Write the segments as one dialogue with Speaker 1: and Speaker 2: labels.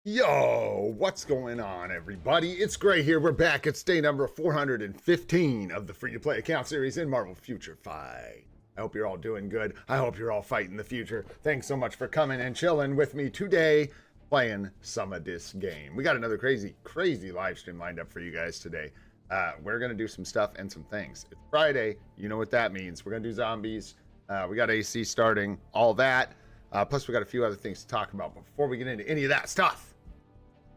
Speaker 1: Yo, what's going on, everybody? It's Gray here. We're back. It's day number 415 of the free-to-play account series in Marvel Future Fight. I hope you're all doing good. I hope you're all fighting the future. Thanks so much for coming and chilling with me today, playing some of this game. We got another crazy live stream lined up for you guys today. We're going to do some stuff and some things. It's Friday. You know what that means. We're going to do zombies. We got AC starting, all that. Plus, we got a few other things to talk about. But before we get into any of that stuff,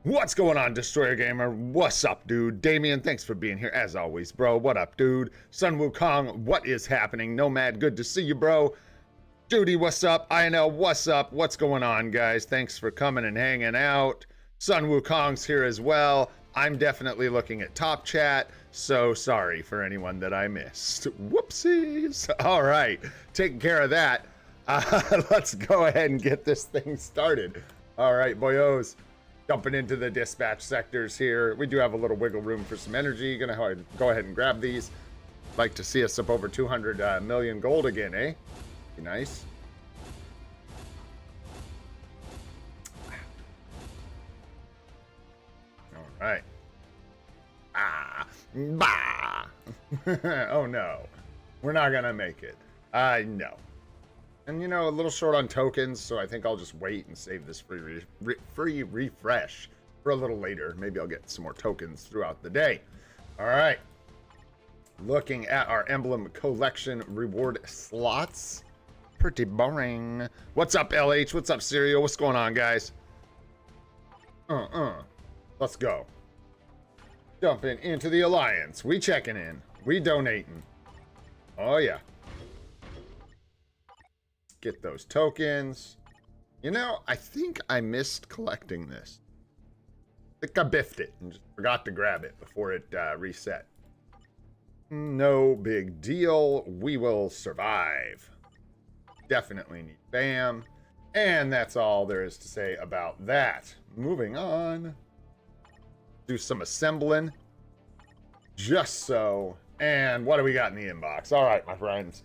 Speaker 1: what's going on, Destroyer Gamer? What's up, dude? Damien, thanks for being here as always, bro. What up, dude? Sun Wukong, what is happening? Nomad, good to see you, bro. Judy, what's up? INL, what's up? What's going on, guys? Thanks for coming and hanging out. Sun Wukong's here as well. I'm definitely looking at top chat, so sorry for anyone that I missed. Whoopsies. All right, taking care of that. Let's go ahead and get this thing started. All right, boyos. Jumping into the dispatch sectors here. We do have a little wiggle room for some energy. Gonna go ahead and grab these. Like to see us up over 200 million gold again, eh? Be nice. All right. Bah. Oh no, we're not gonna make it. No. And you know, a little short on tokens, so I think I'll just wait and save this free refresh for a little later. Maybe I'll get some more tokens throughout the day. All right. Looking at our Emblem collection reward slots. Pretty boring. What's up, LH? What's up, Serial? What's going on, guys? Let's go. Jumping into the Alliance. We checking in. We donating. Oh, yeah. Get those tokens. You know, I think I missed collecting this. I think I biffed it and just forgot to grab it before it reset. No big deal. We will survive. Definitely need BAM. And that's all there is to say about that. Moving on. Do some assembling. Just so. And what do we got in the inbox? All right, my friends.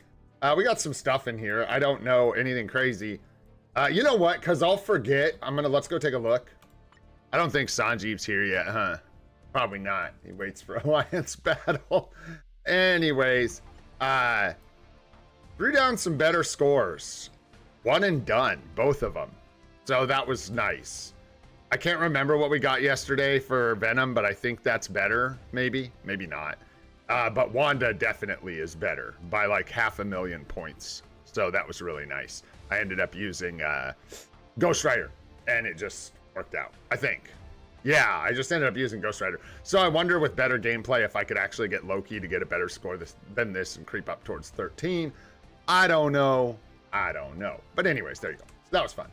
Speaker 1: We got some stuff in here. I don't know anything crazy. You know what? Because I'll forget. Let's go take a look. I don't think Sanjeev's here yet, huh? Probably not. He waits for Alliance battle. Anyways, threw down some better scores. One and done, both of them. So that was nice. I can't remember what we got yesterday for Venom, but I think that's better. Maybe, maybe not. But Wanda definitely is better by like 500,000 points. So that was really nice. I ended up using Ghost Rider and it just worked out, I think. Yeah, I just ended up using Ghost Rider. So I wonder with better gameplay if I could actually get Loki to get a better score than this and creep up towards 13. I don't know. I don't know. But anyways, there you go. So that was fun.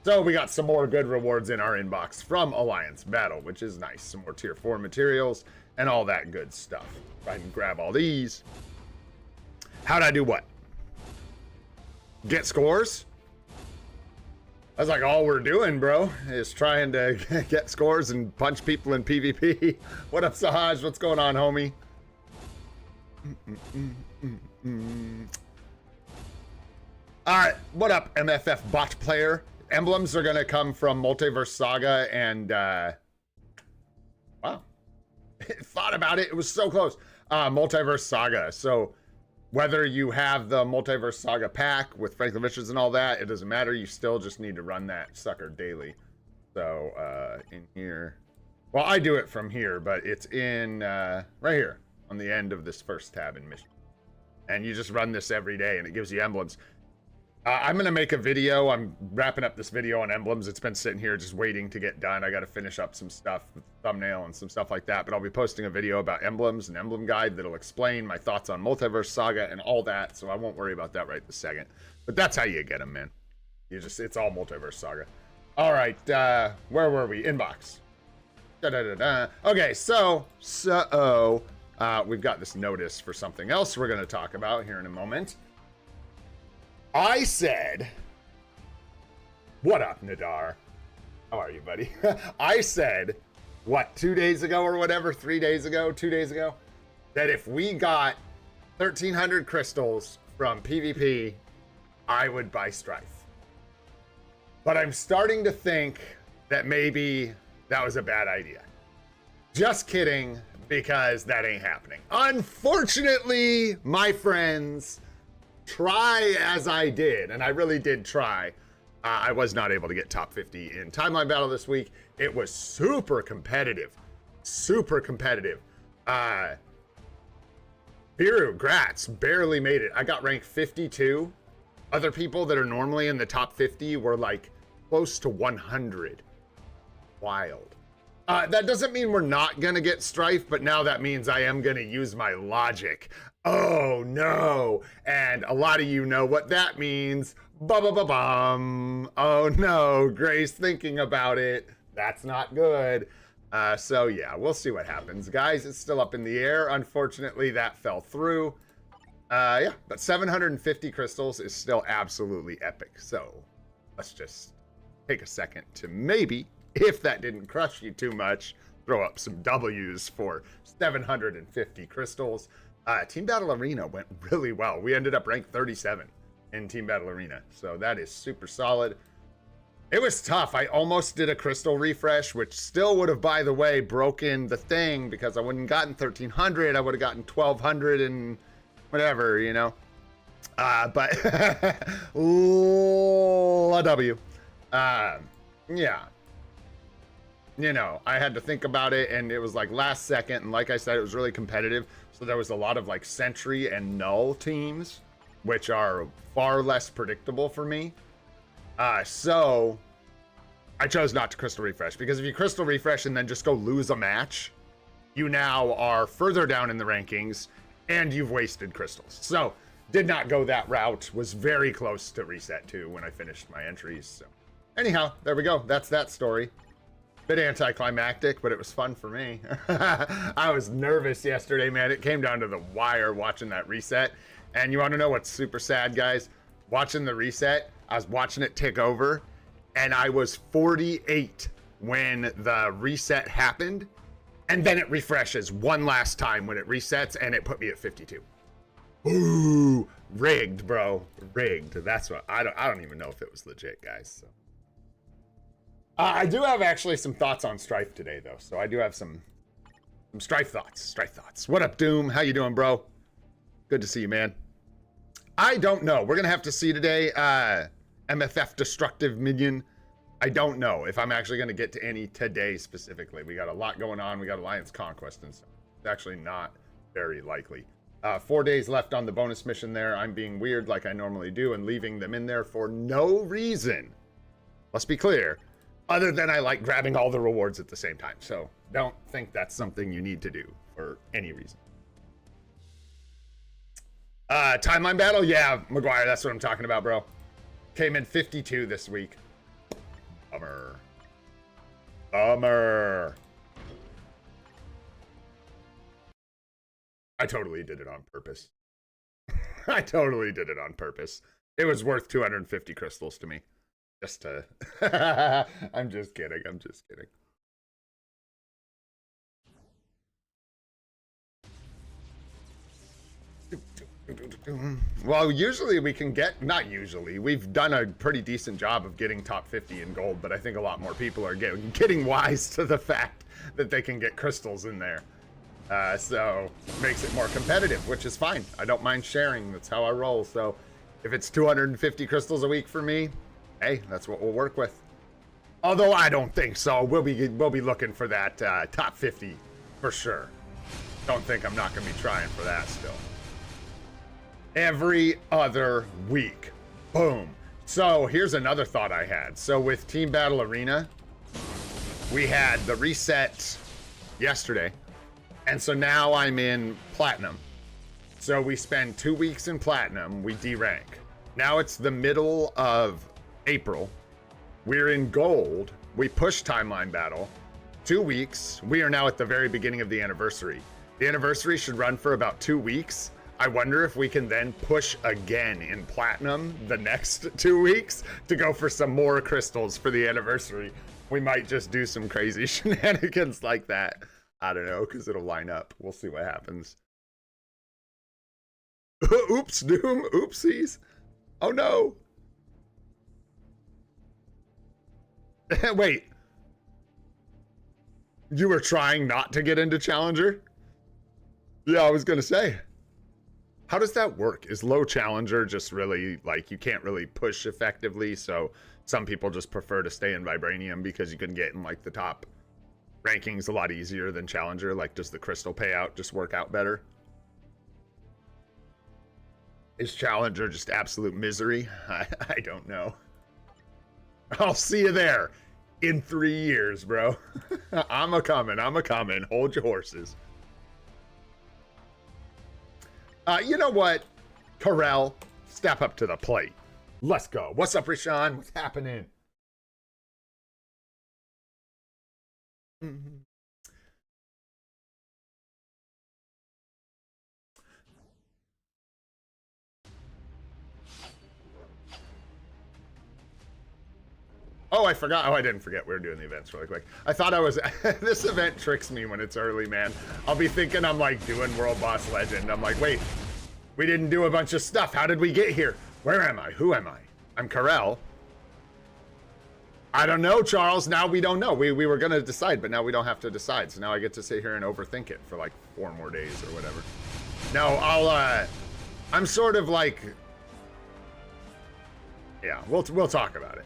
Speaker 1: So we got some more good rewards in our inbox from Alliance Battle, which is nice. Some more tier 4 materials and all that good stuff. I can grab all these. How'd I do what? Get scores? That's like all we're doing, bro, is trying to get scores and punch people in PvP. What up, Sahaj? What's going on, homie? All right, what up, MFF bot player? Emblems are gonna come from Multiverse Saga and, wow. Thought about it, it was so close. Multiverse Saga, so whether you have the Multiverse Saga pack with Franklin Richards and all that, it doesn't matter, you still just need to run that sucker daily. So, in here, well, I do it from here, but it's in, right here, on the end of this first tab in Mission. And you just run this every day, and it gives you emblems. I'm going to make a video. I'm wrapping up this video on emblems. It's been sitting here just waiting to get done. I got to finish up some stuff, thumbnail and some stuff like that. But I'll be posting a video about emblems, an emblem guide that'll explain my thoughts on Multiverse Saga and all that. So I won't worry about that right this second. But that's how you get them, man. It's all Multiverse Saga. All right. Where were we? Inbox. Okay. So we've got this notice for something else we're going to talk about here in a moment. I said, what up, Nadar? How are you, buddy? I said, what, 2 days ago or whatever, 3 days ago, 2 days ago, that if we got 1,300 crystals from PvP, I would buy Strife. But I'm starting to think that maybe that was a bad idea. Just kidding, because that ain't happening. Unfortunately, my friends, try as I did, and I really did try, I was not able to get top 50 in Timeline Battle this week. It was super competitive. Super competitive. Biru, Gratz, barely made it. I got ranked 52. Other people that are normally in the top 50 were like close to 100. Wild. That doesn't mean we're not gonna get Strife, but now that means I am gonna use my logic. Oh no. And a lot of you know what that means. Ba-ba-ba-bum. Oh no, Grace thinking about it. That's not good. So yeah, we'll see what happens. Guys, it's still up in the air. Unfortunately, that fell through. Yeah, but 750 crystals is still absolutely epic. So let's just take a second to maybe, if that didn't crush you too much, throw up some W's for 750 crystals. Team Battle Arena went really well. We ended up ranked 37 in Team Battle Arena. So that is super solid. It was tough. I almost did a crystal refresh, which still would have, by the way, broken the thing because I wouldn't have gotten 1300. I would have gotten 1200 and whatever, you know. But a W. Yeah. You know, I had to think about it, and it was like last second, and like I said, it was really competitive. So there was a lot of like Sentry and Null teams, which are far less predictable for me. So I chose not to crystal refresh, because if you crystal refresh and then just go lose a match, you now are further down in the rankings and you've wasted crystals. So did not go that route. Was very close to reset too when I finished my entries. So anyhow, there we go. That's that story. Bit anticlimactic, but it was fun for me. I was nervous yesterday, man. It came down to the wire watching that reset. And you want to know what's super sad, guys? Watching the reset, I was watching it tick over, and I was 48 when the reset happened. And then it refreshes one last time when it resets, and it put me at 52. Ooh, rigged, bro. Rigged. That's what I don't even know if it was legit, guys. So. I do have actually some thoughts on Strife today, though. So I do have some Strife thoughts. Strife thoughts. What up, Doom? How you doing, bro? Good to see you, man. I don't know. We're gonna have to see today. MFF Destructive Minion. I don't know if I'm actually gonna get to any today specifically. We got a lot going on. We got Alliance Conquest and stuff. It's actually not very likely. 4 days left on the bonus mission there. I'm being weird like I normally do and leaving them in there for no reason. Let's be clear. Other than I like grabbing all the rewards at the same time. So don't think that's something you need to do for any reason. Timeline battle? Yeah, McGuire, that's what I'm talking about, bro. Came in 52 this week. Bummer. Bummer. I totally did it on purpose. I totally did it on purpose. It was worth 250 crystals to me. Just to... I'm just kidding. I'm just kidding. Well, usually we can get... Not usually. We've done a pretty decent job of getting top 50 in gold, but I think a lot more people are getting wise to the fact that they can get crystals in there. So it makes it more competitive, which is fine. I don't mind sharing. That's how I roll. So if it's 250 crystals a week for me, hey, that's what we'll work with. Although I don't think so. We'll be looking for that top 50 for sure. Don't think I'm not going to be trying for that still. Every other week. Boom. So here's another thought I had. So with Team Battle Arena, we had the reset yesterday. And so now I'm in Platinum. So we spend 2 weeks in Platinum. We D-rank. Now it's the middle of April. We're in Gold. We push Timeline Battle. 2 weeks. We are now at the very beginning of the anniversary. The anniversary should run for about 2 weeks. I wonder if we can then push again in Platinum the next 2 weeks to go for some more crystals for the anniversary. We might just do some crazy shenanigans like that. I don't know, because it'll line up. We'll see what happens. Oops, Doom. Oopsies. Oh, no. Wait. You were trying not to get into Challenger? Yeah, I was gonna say. How does that work? Is low Challenger just really, like, you can't really push effectively, so some people just prefer to stay in Vibranium because you can get in, like, the top rankings a lot easier than Challenger? Like, does the crystal payout just work out better? Is Challenger just absolute misery? I don't know. I'll see you there in 3 years, bro. I'm a-coming. Hold your horses. You know what? Corel, step up to the plate. Let's go. What's up, Rashawn? What's happening? Oh, I forgot. Oh, I didn't forget. We were doing the events really quick. I thought I was... This event tricks me when it's early, man. I'll be thinking I'm, like, doing World Boss Legend. I'm like, wait, we didn't do a bunch of stuff. How did we get here? Where am I? Who am I? I'm Corel. I don't know, Charles. Now we don't know. We were going to decide, but now we don't have to decide. So now I get to sit here and overthink it for, like, 4 more days or whatever. No, I'm sort of like... Yeah, we'll talk about it.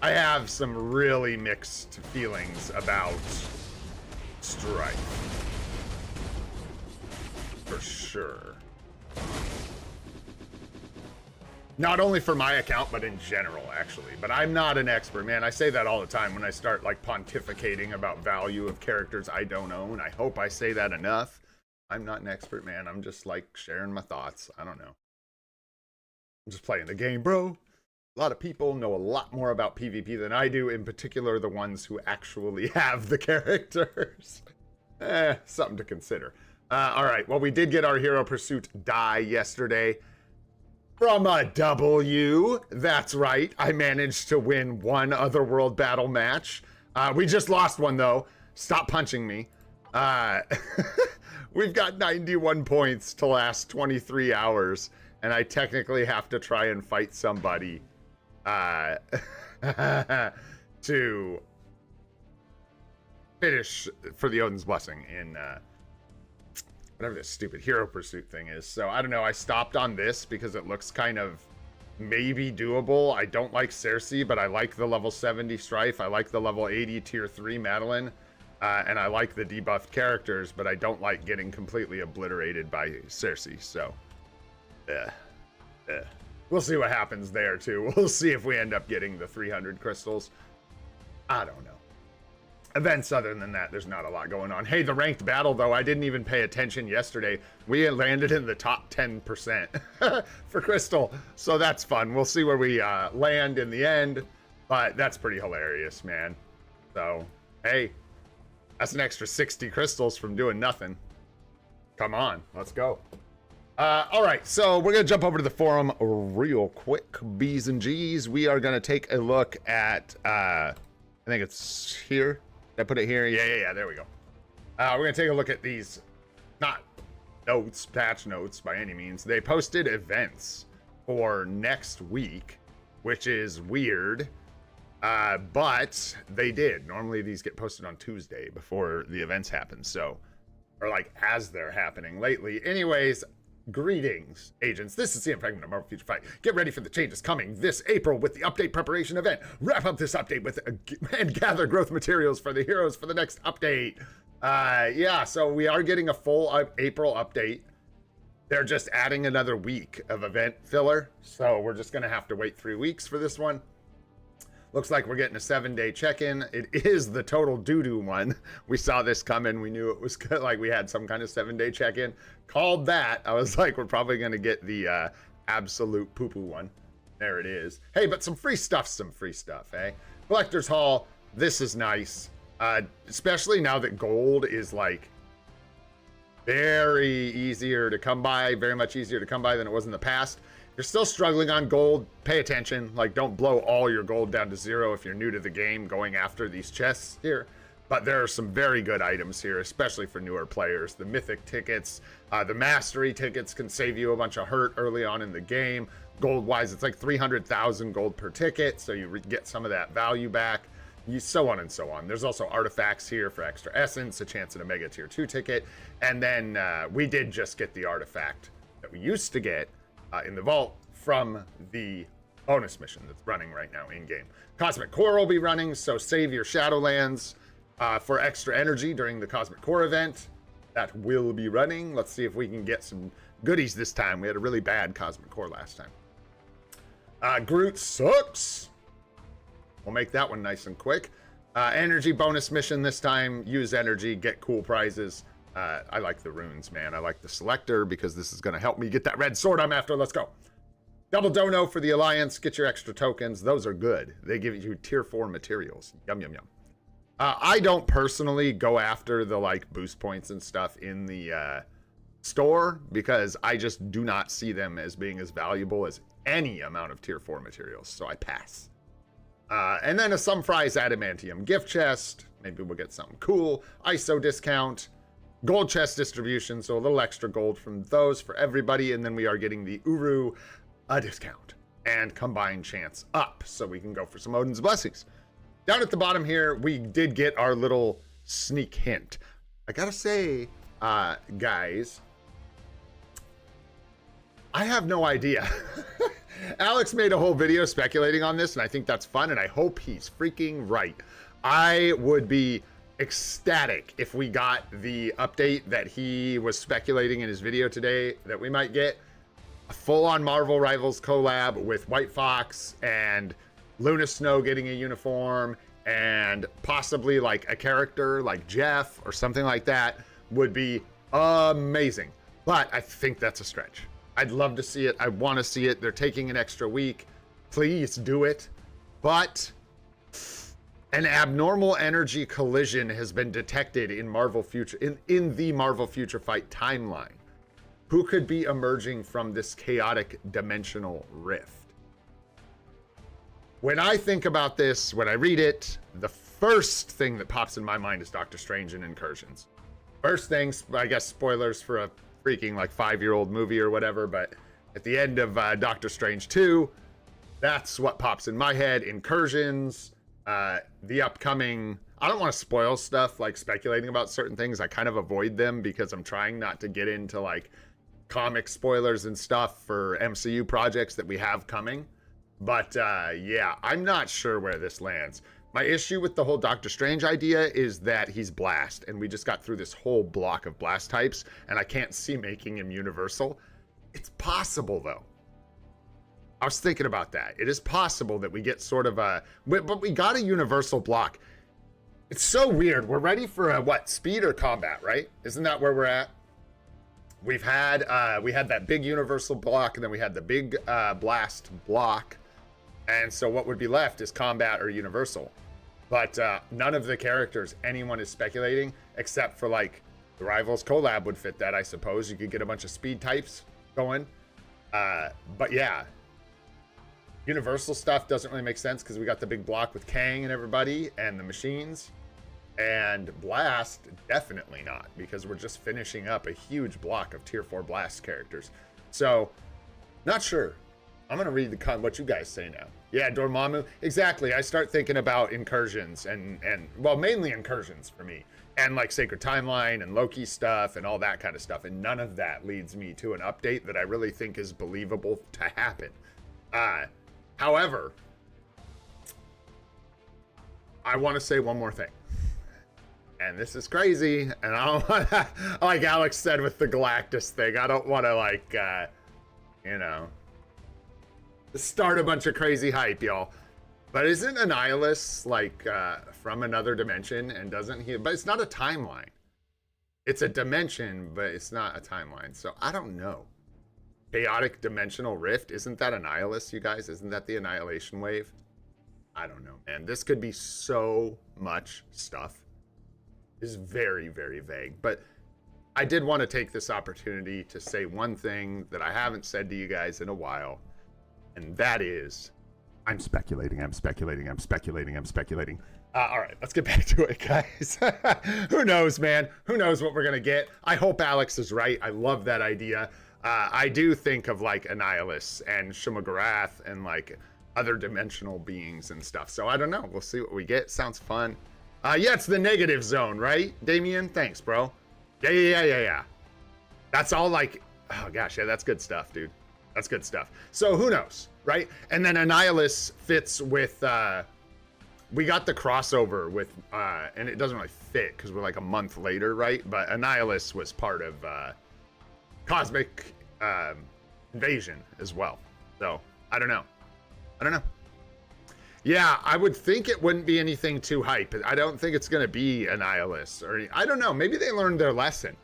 Speaker 1: I have some really mixed feelings about Strife. For sure. Not only for my account, but in general, actually. But I'm not an expert, man. I say that all the time when I start, like, pontificating about value of characters I don't own. I hope I say that enough. I'm not an expert, man. I'm just, like, sharing my thoughts. I don't know. I'm just playing the game, bro. A lot of people know a lot more about PvP than I do, in particular the ones who actually have the characters. Something to consider. All right, well, we did get our Hero Pursuit die yesterday from a W. That's right, I managed to win one Otherworld battle match. We just lost one, though. Stop punching me. We've got 91 points to last 23 hours, and I technically have to try and fight somebody to finish for the Odin's Blessing in whatever this stupid Hero Pursuit thing is. So I don't know, I stopped on this because it looks kind of maybe doable. I don't like Cersei, but I like the level 70 Strife. I like the level 80 tier 3 Madeline. And I like the debuffed characters, but I don't like getting completely obliterated by Cersei. So, we'll see what happens there, too. We'll see if we end up getting the 300 crystals. I don't know. Events other than that, there's not a lot going on. Hey, the ranked battle, though, I didn't even pay attention yesterday. We landed in the top 10% for crystal, so that's fun. We'll see where we land in the end, but that's pretty hilarious, man. So, hey, that's an extra 60 crystals from doing nothing. Come on, let's go. All right, so we're going to jump over to the forum real quick, B's and G's. We are going to take a look at, I think it's here. Did I put it here? Yeah, there we go. We're going to take a look at these, not notes, patch notes by any means. They posted events for next week, which is weird, but they did. Normally these get posted on Tuesday before the events happen, so, or like as they're happening lately. Anyways, greetings, agents. This is the Fragment of Marvel Future Fight. Get ready for the changes coming this April with the update preparation event. Wrap up this update with and gather growth materials for the heroes for the next update. Yeah, so we are getting a full April update. They're just adding another week of event filler, so we're just gonna have to wait 3 weeks for this one. Looks like we're getting a 7-day check-in. It is the total doo-doo one. We saw this coming. We knew it was like we had some kind of 7-day check-in. Called that. I was like, we're probably going to get the absolute poo-poo one. There it is. Hey, but some free stuff, eh? Collector's Hall. This is nice. Especially now that gold is like very easier to come by. Very much easier to come by than it was in the past. If you're still struggling on gold, pay attention. Like, don't blow all your gold down to 0 if you're new to the game going after these chests here. But there are some very good items here, especially for newer players. The mythic tickets, the mastery tickets can save you a bunch of hurt early on in the game. Gold-wise, it's like 300,000 gold per ticket, so you get some of that value back. so on and so on. There's also artifacts here for extra essence, a chance at a mega tier 2 ticket, and then we did just get the artifact that we used to get in the vault from the bonus mission that's running right now in game. Cosmic Core will be running, so save your Shadowlands for extra energy during the Cosmic Core event. That will be running. Let's see if we can get some goodies this time. We had a really bad Cosmic Core last time. Groot sucks. We'll make that one nice and quick. Energy bonus mission this time. Use energy, get cool prizes. I like the runes, man. I like the selector because this is going to help me get that red sword I'm after. Let's go. Double dono for the Alliance. Get your extra tokens. Those are good. They give you tier 4 materials. Yum, yum, yum. I don't personally go after the like boost points and stuff in the store because I just do not see them as being as valuable as any amount of tier 4 materials. So I pass. And then a Some Fries Adamantium gift chest. Maybe we'll get something cool. ISO discount. Gold chest distribution. So a little extra gold from those for everybody. And then we are getting the Uru a discount. And combined chance up. So we can go for some Odin's Blessings. Down at the bottom here, we did get our little sneak hint. I gotta say, guys, I have no idea. Alex made a whole video speculating on this, and I think that's fun, and I hope he's freaking right. I would be ecstatic if we got the update that he was speculating in his video today that we might get a full-on Marvel Rivals collab with White Fox and Luna Snow getting a uniform and possibly like a character like Jeff or something like that would be amazing. But I think that's a stretch. I'd love to see it. I want to see it. They're taking an extra week. Please do it. But an abnormal energy collision has been detected in Marvel Future in the Marvel Future Fight timeline. Who could be emerging from this chaotic dimensional rift? When I think about this, when I read it, the first thing that pops in my mind is Doctor Strange and Incursions. First things, I guess spoilers for a freaking like 5-year-old movie or whatever, but at the end of Doctor Strange 2, that's what pops in my head. Incursions, the upcoming, I don't want to spoil stuff like speculating about certain things. I kind of avoid them because I'm trying not to get into like comic spoilers and stuff for MCU projects that we have coming. But yeah, I'm not sure where this lands. My issue with the whole Doctor Strange idea is that he's Blast, and we just got through this whole block of Blast types, and I can't see making him universal. It's possible, though. I was thinking about that. It is possible that we get sort of a... But we got a universal block. It's so weird. We're ready for a, what, speed or combat, right? Isn't that where we're at? We had that big universal block, and then we had the big Blast block. And so what would be left is combat or universal. But none of the characters anyone is speculating, except for like the Rivals collab would fit that, I suppose. You could get a bunch of speed types going. But yeah, universal stuff doesn't really make sense because we got the big block with Kang and everybody and the machines. And Blast, definitely not, because we're just finishing up a huge block of tier 4 Blast characters. So, not sure. I'm going to read what you guys say now. Yeah, Dormammu. Exactly. I start thinking about Incursions and well, mainly Incursions for me. And like Sacred Timeline and Loki stuff and all that kind of stuff. And none of that leads me to an update that I really think is believable to happen. However, I want to say one more thing. And this is crazy. And I don't want to, like Alex said with the Galactus thing, I don't want to like, you know, start a bunch of crazy hype, y'all. But isn't Annihilus like from another dimension, and doesn't he? But it's not a timeline. It's a dimension, but it's not a timeline. So I don't know. Chaotic dimensional rift, isn't that Annihilus, you guys? Isn't that the annihilation wave? I don't know, man. This could be so much stuff. It's very, very vague. But I did want to take this opportunity to say one thing that I haven't said to you guys in a while. And that is, I'm speculating. All right, let's get back to it, guys. Who knows, man? Who knows what we're going to get? I hope Alex is right. I love that idea. I do think of like Annihilus and Shumagarath and like other dimensional beings and stuff. So I don't know. We'll see what we get. Sounds fun. Yeah, it's the negative zone, right, Damien? Thanks, bro. Yeah. That's all like, oh gosh, yeah, that's good stuff, dude. That's good stuff. So who knows, right? And then Annihilus fits with, we got the crossover with, and it doesn't really fit because we're like a month later, right? But Annihilus was part of Cosmic Invasion as well. So I don't know. Yeah, I would think it wouldn't be anything too hype. I don't think it's going to be Annihilus or I don't know. Maybe they learned their lesson.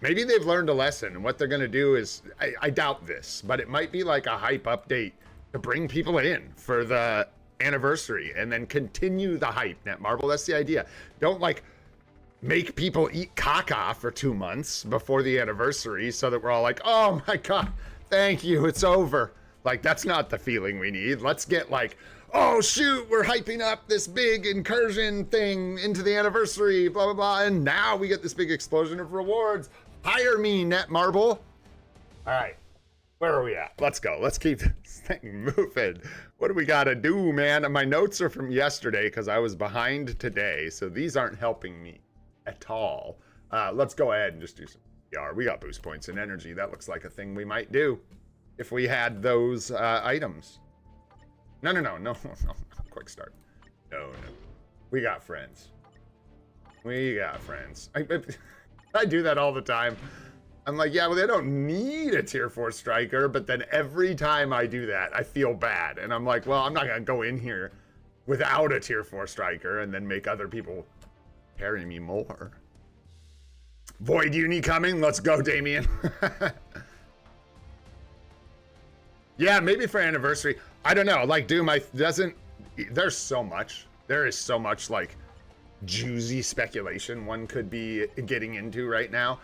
Speaker 1: Maybe they've learned a lesson, and what they're going to do is, I doubt this, but it might be like a hype update to bring people in for the anniversary and then continue the hype. Netmarble, that's the idea. Don't like make people eat caca for 2 months before the anniversary so that we're all like, oh my God, thank you, it's over. Like, that's not the feeling we need. Let's get like, oh shoot, we're hyping up this big incursion thing into the anniversary, blah, blah, blah. And now we get this big explosion of rewards. Hire me, Netmarble. All right, where are we at? Let's go. Let's keep this thing moving. What do we got to do, man? My notes are from yesterday because I was behind today. So these aren't helping me at all. Let's go ahead and just do some PR. We got boost points and energy. That looks like a thing we might do if we had those items. No. Quick start. No. We got friends. I do that all the time. I'm like, yeah, well, they don't need a tier 4 striker, but then every time I do that, I feel bad. And I'm like, well, I'm not going to go in here without a tier 4 striker and then make other people carry me more. Void Uni coming. Let's go, Damien. Yeah, maybe for anniversary. I don't know. Like, Doom, there's so much. There is so much, like, juicy speculation one could be getting into right now.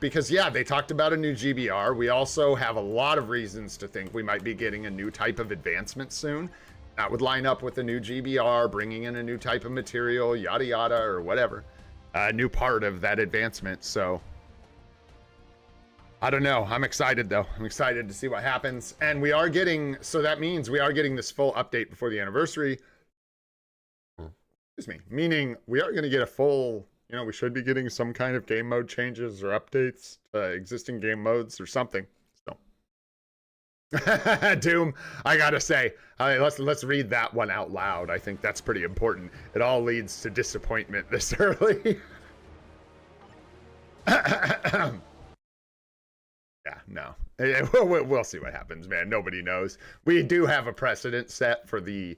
Speaker 1: Because, yeah, they talked about a new GBR. We also have a lot of reasons to think we might be getting a new type of advancement soon. That would line up with the new GBR, bringing in a new type of material, yada, yada, or whatever. A new part of that advancement, so I don't know. I'm excited, though. I'm excited to see what happens. And we are getting, so that means we are getting this full update before the anniversary. Excuse me. Meaning we are going to get a full, you know, we should be getting some kind of game mode changes or updates to existing game modes or something. So, Doom, I got to say, let's read that one out loud. I think that's pretty important. It all leads to disappointment this early. Yeah, no. We'll see what happens, man. Nobody knows. We do have a precedent set for the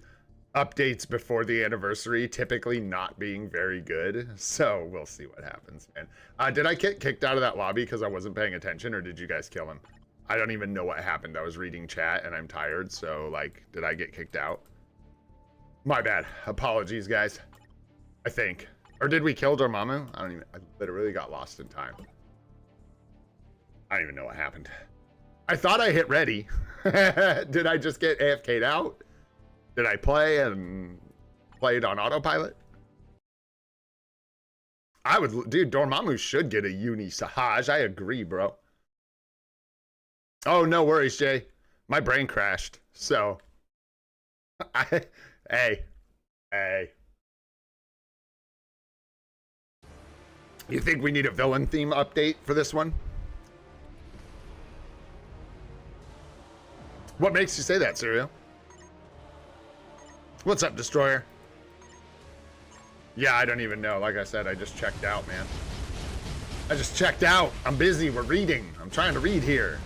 Speaker 1: updates before the anniversary typically not being very good. So we'll see what happens, man. Did I get kicked out of that lobby because I wasn't paying attention, or did you guys kill him? I don't even know what happened. I was reading chat and I'm tired. So, like, did I get kicked out? My bad. Apologies, guys. I think. Or did we kill Dormammu? I literally got lost in time. I don't even know what happened. I thought I hit ready. Did I just get AFK'd out? Did I play and played on autopilot? Dude, Dormammu should get a uni Sahaj. I agree, bro. Oh, no worries, Jay. My brain crashed. So, hey. You think we need a villain theme update for this one? What makes you say that, Serial? What's up, Destroyer? Yeah, I don't even know. Like I said, I just checked out, man. I just checked out. I'm busy. We're reading. I'm trying to read here.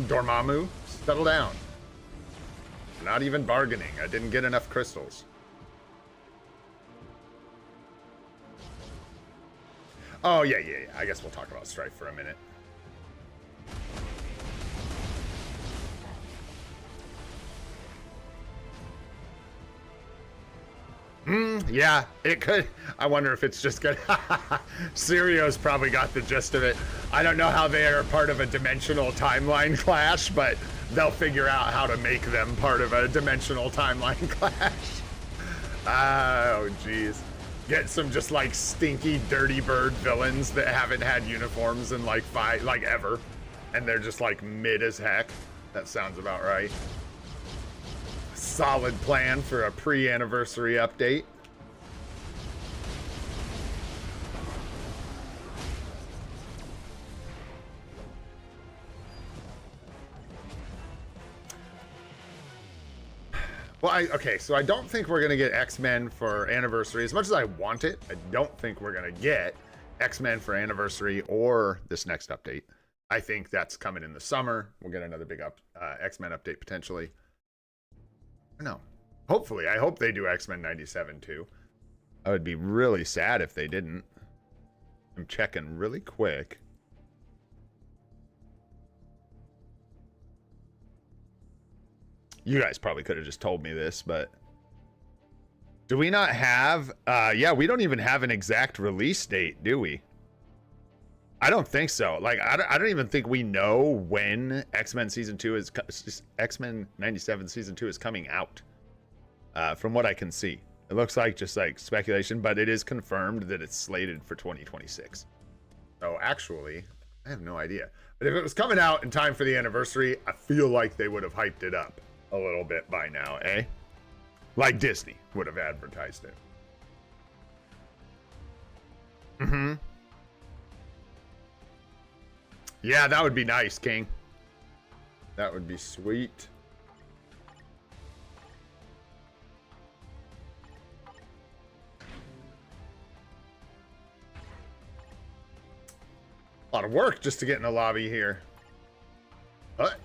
Speaker 1: Dormammu, settle down. Not even bargaining. I didn't get enough crystals. Oh, yeah. I guess we'll talk about Strife for a minute. Yeah, it could. I wonder if it's just good. Sirio's probably got the gist of it. I don't know how they are part of a dimensional timeline clash, but they'll figure out how to make them part of a dimensional timeline clash. Oh, jeez. Get some just like stinky, dirty bird villains that haven't had uniforms in like ever. And they're just like mid as heck. That sounds about right. solid plan for a pre-anniversary update. Well, okay, so I don't think we're going to get X-Men for Anniversary. As much as I want it, I don't think we're going to get X-Men for Anniversary or this next update. I think that's coming in the summer. We'll get another big X-Men update potentially. No. Hopefully. I hope they do X-Men 97 too. I would be really sad if they didn't. I'm checking really quick. You guys probably could have just told me this, but do we not have, yeah, we don't even have an exact release date, do we? I don't think so. Like, I don't even think we know when X-Men Season 2 is, X-Men 97 Season 2 is coming out, from what I can see. It looks like just like speculation, but it is confirmed that it's slated for 2026. So actually, I have no idea. But if it was coming out in time for the anniversary, I feel like they would have hyped it up a little bit by now, eh? Like Disney would have advertised it. Mm-hmm. Yeah, that would be nice, King. That would be sweet. A lot of work just to get in the lobby here. What?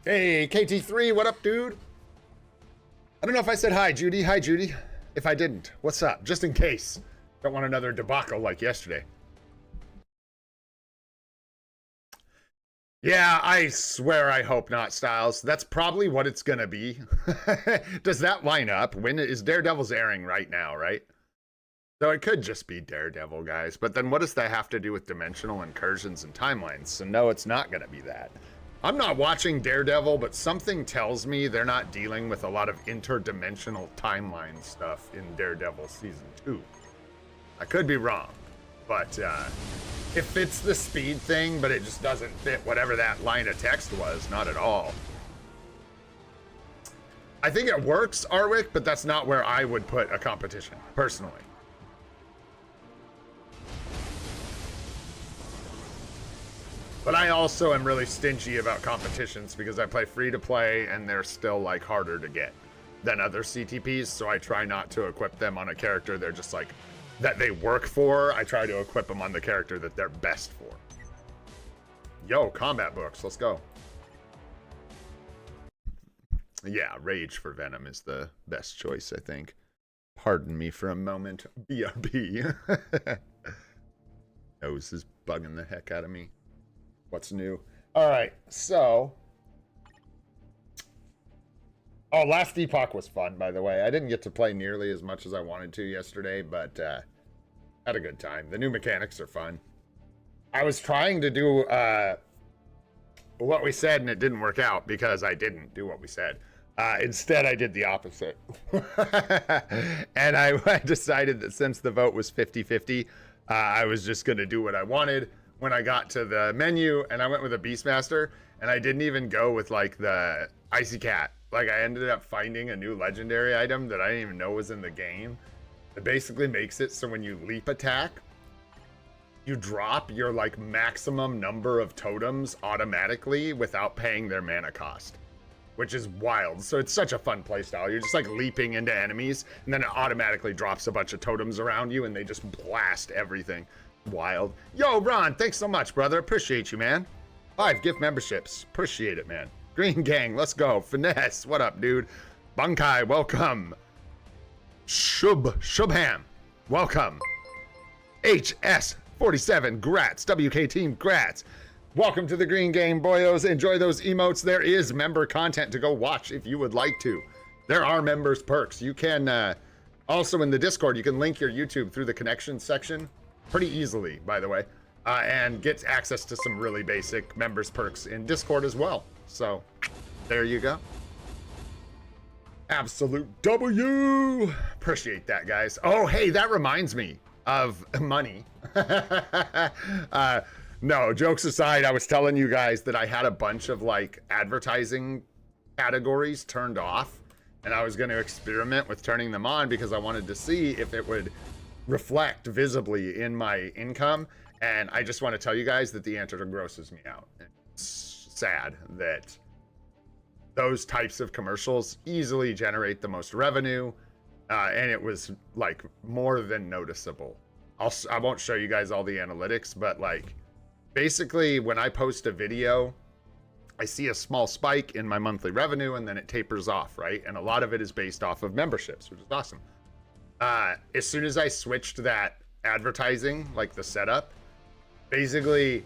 Speaker 1: Hey, KT3, what up, dude? I don't know if I said hi, Judy. Hi, Judy. If I didn't, what's up? Just in case. Don't want another debacle like yesterday. Yeah, I swear I hope not, Styles. That's probably what it's gonna be. Does that line up? When is Daredevil's airing right now, right? So it could just be Daredevil, guys. But then what does that have to do with dimensional incursions and timelines? So no, it's not gonna be that. I'm not watching Daredevil, but something tells me they're not dealing with a lot of interdimensional timeline stuff in Daredevil Season 2. I could be wrong, but it fits the speed thing, but it just doesn't fit whatever that line of text was, not at all. I think it works, Arwick, but that's not where I would put a competition, personally. But I also am really stingy about competitions because I play free to play and they're still like harder to get than other CTPs. So I try not to equip them on a character they're just like, that they work for. I try to equip them on the character that they're best for. Yo, combat books, let's go. Yeah, Rage for Venom is the best choice, I think. Pardon me for a moment, BRB. Nose is bugging the heck out of me. What's new? All right, so. Oh, Last Epoch was fun, by the way. I didn't get to play nearly as much as I wanted to yesterday, but had a good time. The new mechanics are fun. I was trying to do what we said, and it didn't work out because I didn't do what we said. Instead, I did the opposite. And I decided that since the vote was 50-50, I was just going to do what I wanted. When I got to the menu and I went with a Beastmaster, and I didn't even go with like the Icy Cat. Like I ended up finding a new legendary item that I didn't even know was in the game. It basically makes it so when you leap attack, you drop your like maximum number of totems automatically without paying their mana cost, which is wild. So it's such a fun playstyle. You're just like leaping into enemies and then it automatically drops a bunch of totems around you and they just blast everything. Wild. Yo, Ron, thanks so much, brother. Appreciate you, man. 5 gift memberships. Appreciate it, man. Green Gang, let's go. Finesse, what up, dude? Bunkai, welcome. Shubham, welcome. HS47, grats. WK Team, grats. Welcome to the Green Gang, boyos. Enjoy those emotes. There is member content to go watch if you would like to. There are members perks. You can, also in the Discord, you can link your YouTube through the connections section. Pretty easily, by the way, and gets access to some really basic members perks in Discord as well. So there you go. Absolute W. Appreciate that, guys. Oh, hey, that reminds me of money. No, jokes aside, I was telling you guys that I had a bunch of like advertising categories turned off, and I was going to experiment with turning them on because I wanted to see if it would reflect visibly in my income. And I just want to tell you guys that the answer grosses me out. It's sad that those types of commercials easily generate the most revenue, and it was like more than noticeable. I won't show you guys all the analytics, but like basically when I post a video, I see a small spike in my monthly revenue and then it tapers off, right? And a lot of it is based off of memberships, which is awesome. As soon as I switched that advertising, like the setup, basically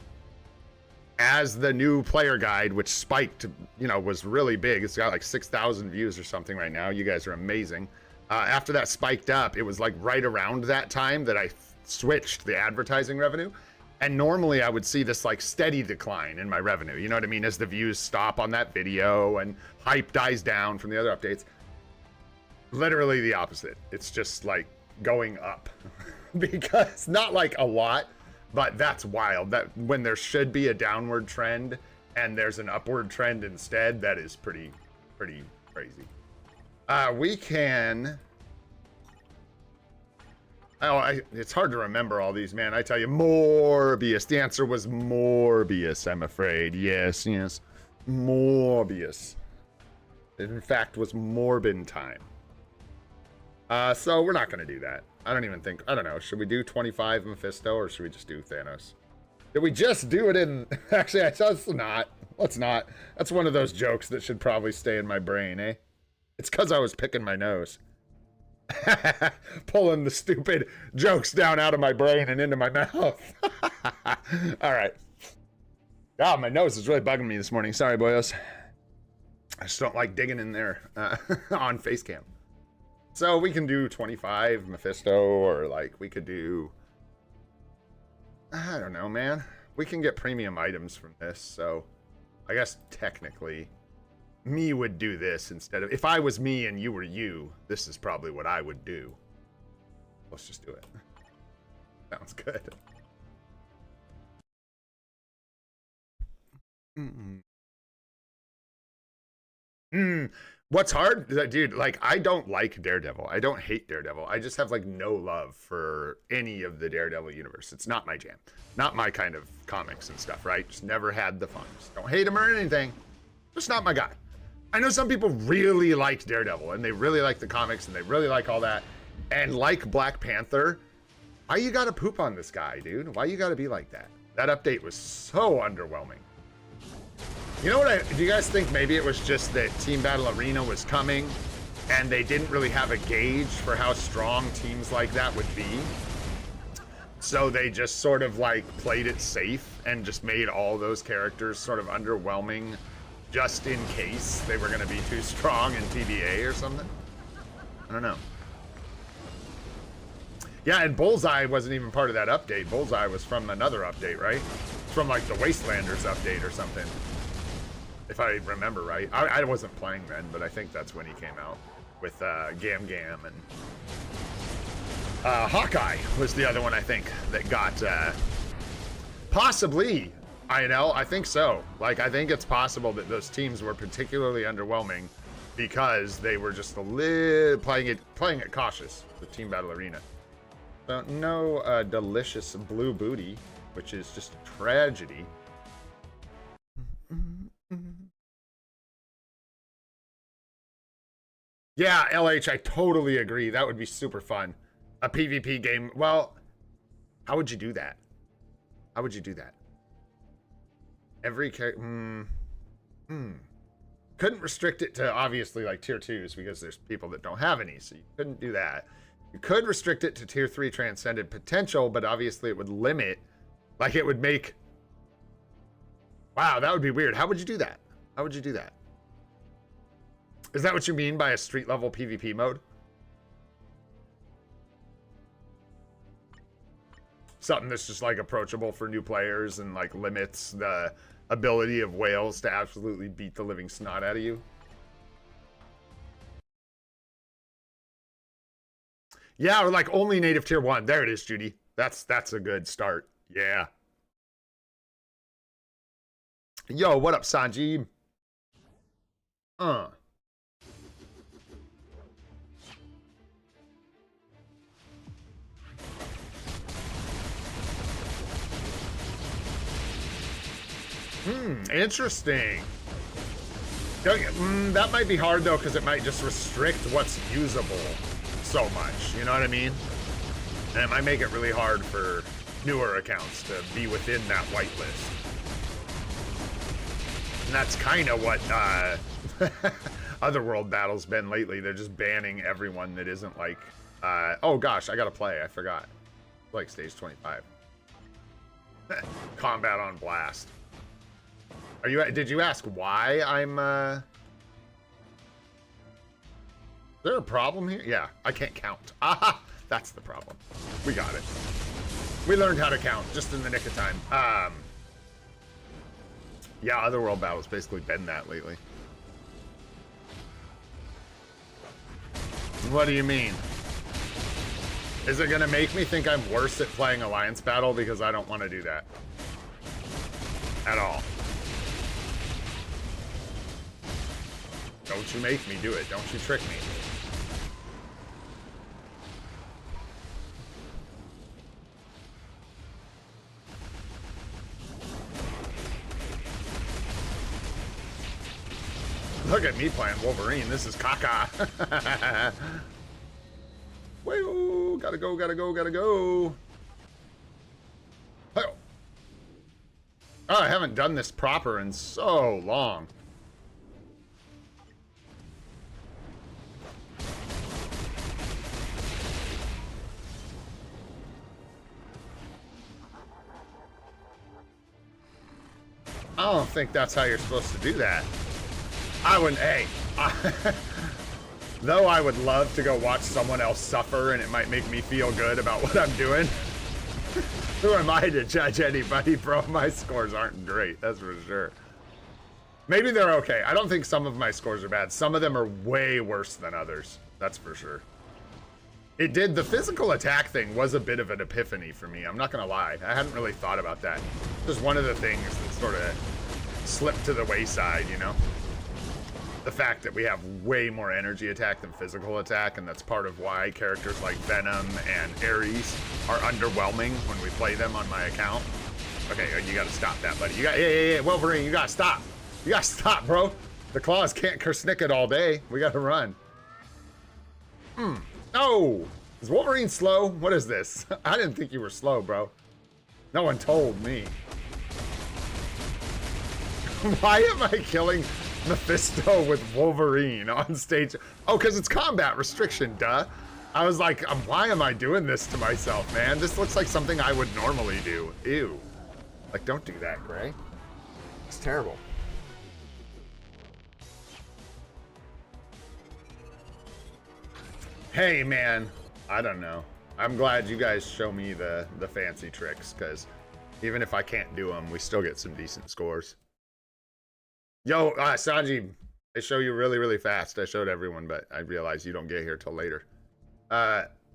Speaker 1: as the new player guide, which spiked, you know, was really big. It's got like 6,000 views or something right now. You guys are amazing. After that spiked up, it was like right around that time that I switched the advertising revenue. And normally I would see this like steady decline in my revenue. You know what I mean? As the views stop on that video and hype dies down from the other updates. Literally the opposite. It's just like going up because not like a lot, but that's wild. That when there should be a downward trend and there's an upward trend instead, that is pretty crazy. We can... Oh, it's hard to remember all these, man. I tell you, Morbius. The answer was Morbius, I'm afraid. Yes, Morbius. It, in fact, was Morbin time. So we're not going to do that. I don't know. Should we do 25 Mephisto or should we just do Thanos? Did we just do it in... Actually, let's not. Let's not. That's one of those jokes that should probably stay in my brain, eh? It's because I was picking my nose. Pulling the stupid jokes down out of my brain and into my mouth. All right. God, my nose is really bugging me this morning. Sorry, boyos. I just don't like digging in there on face cam. So we can do 25 Mephisto, or like we could do... I don't know, man. We can get premium items from this, so I guess technically... me would do this instead of... If I was me and you were you, this is probably what I would do. Let's just do it. Sounds good. What's hard? Dude, like, I don't like Daredevil. I don't hate Daredevil. I just have, like, no love for any of the Daredevil universe. It's not my jam. Not my kind of comics and stuff, right? Just never had the fun. Just don't hate him or anything. Just not my guy. I know some people really like Daredevil, and they really like the comics, and they really like all that. And like Black Panther, why you gotta poop on this guy, dude? Why you gotta be like that? That update was so underwhelming. You know what, do you guys think maybe it was just that Team Battle Arena was coming, and they didn't really have a gauge for how strong teams like that would be? So they just sort of like played it safe and just made all those characters sort of underwhelming just in case they were going to be too strong in TBA or something? I don't know. Yeah, and Bullseye wasn't even part of that update. Bullseye was from another update, right? From like the Wastelanders update or something. If I remember right. I wasn't playing then, but I think that's when he came out with Gam Gam and... Hawkeye was the other one, I think, that got... possibly... I think so. Like, I think it's possible that those teams were particularly underwhelming because they were just a little playing it cautious with Team Battle Arena. So no delicious blue booty, which is just a tragedy. Yeah, LH, I totally agree. That would be super fun. A PvP game. Well, how would you do that? How would you do that? Every character, couldn't restrict it to obviously like tier 2s because there's people that don't have any, so you couldn't do that. You could restrict it to tier 3 transcended potential, but obviously it would limit, like it would make... Wow, that would be weird. How would you do that? How would you do that? Is that what you mean by a street level PvP mode? Something that's just like approachable for new players and like limits the ability of whales to absolutely beat the living snot out of you. Yeah, or like only native tier 1. There it is, Judy. That's a good start. Yeah. Yo, what up, Sanjeev? Uh. Interesting. That might be hard though, because it might just restrict what's usable so much. You know what I mean? And it might make it really hard for newer accounts to be within that whitelist. And that's kind of what Otherworld battle's been lately. They're just banning everyone that isn't like, oh gosh, I gotta play. I forgot. Like stage 25. Combat on blast. Are you? Did you ask why I'm? Is there a problem here? Yeah, I can't count. Aha, that's the problem. We got it. We learned how to count just in the nick of time. Yeah, Otherworld battle's basically been that lately. What do you mean? Is it gonna make me think I'm worse at playing Alliance battle because I don't want to do that at all? Don't you make me do it. Don't you trick me. Look at me playing Wolverine. This is caca. Woo, gotta go, gotta go, gotta go. Oh, I haven't done this proper in so long. I don't think that's how you're supposed to do that. I wouldn't, hey. Though I would love to go watch someone else suffer and it might make me feel good about what I'm doing. Who am I to judge anybody, bro? My scores aren't great, that's for sure. Maybe they're okay. I don't think some of my scores are bad. Some of them are way worse than others, that's for sure. The physical attack thing was a bit of an epiphany for me. I'm not gonna lie. I hadn't really thought about that. Just one of the things that sort of slipped to the wayside, you know? The fact that we have way more energy attack than physical attack, and that's part of why characters like Venom and Ares are underwhelming when we play them on my account. Okay, you gotta stop that, buddy. Yeah, Wolverine, you gotta stop. You gotta stop, bro. The claws can't kersnick it all day. We gotta run. No! Is Wolverine slow? What is this? I didn't think you were slow, bro. No one told me. Why am I killing Mephisto with Wolverine on stage? Oh, because it's combat restriction, duh. I was like, why am I doing this to myself, man? This looks like something I would normally do. Ew. Like, don't do that, Gray. It's terrible. Hey, man. I don't know. I'm glad you guys show me the fancy tricks, because even if I can't do them, we still get some decent scores. Yo, Sanji, I show you really, really fast. I showed everyone, but I realized you don't get here till later.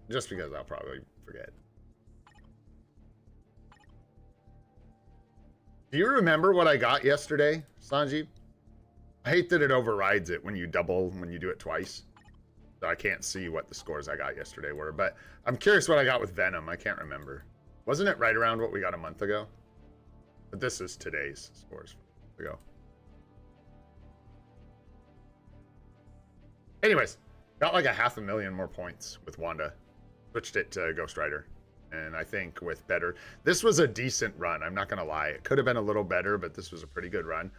Speaker 1: Just because I'll probably forget. Do you remember what I got yesterday, Sanji? I hate that it overrides it when you do it twice. So I can't see what the scores I got yesterday were, but I'm curious what I got with Venom. I can't remember. Wasn't it right around what we got a month ago? But this is today's scores from a month ago. Anyways, got like 500,000 more points with Wanda. Switched it to Ghost Rider. And I think with better... This was a decent run, I'm not going to lie. It could have been a little better, but this was a pretty good run.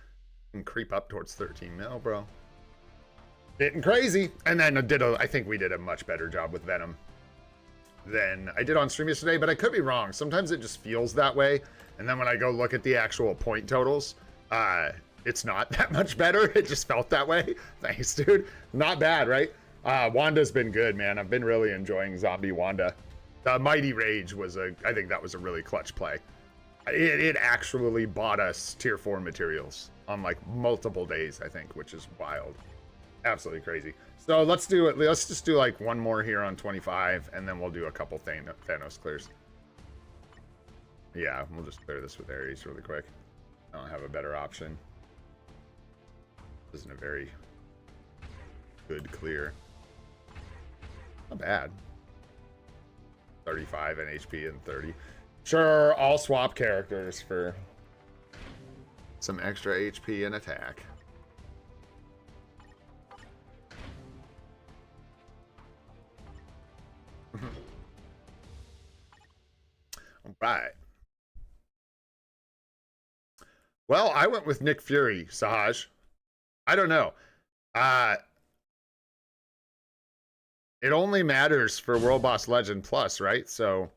Speaker 1: And creep up towards 13 mil, bro. Getting crazy. And then I think we did a much better job with Venom than I did on stream yesterday, but I could be wrong. Sometimes it just feels that way. And then when I go look at the actual point totals, it's not that much better. It just felt that way. Thanks, dude. Not bad, right? Wanda's been good, man. I've been really enjoying Zombie Wanda. Mighty Rage was I think that was a really clutch play. It actually bought us tier 4 materials on like multiple days, I think, which is wild. Absolutely crazy. So let's do it. Let's just do like one more here on 25, and then we'll do a couple Thanos clears. Yeah, we'll just clear this with Ares really quick. I don't have a better option. This isn't a very good clear. Not bad. 35 in HP and 30. Sure, I'll swap characters for some extra HP and attack. All right. Well, I went with Nick Fury, Sahaj. I don't know. It only matters for World Boss Legend Plus, right? So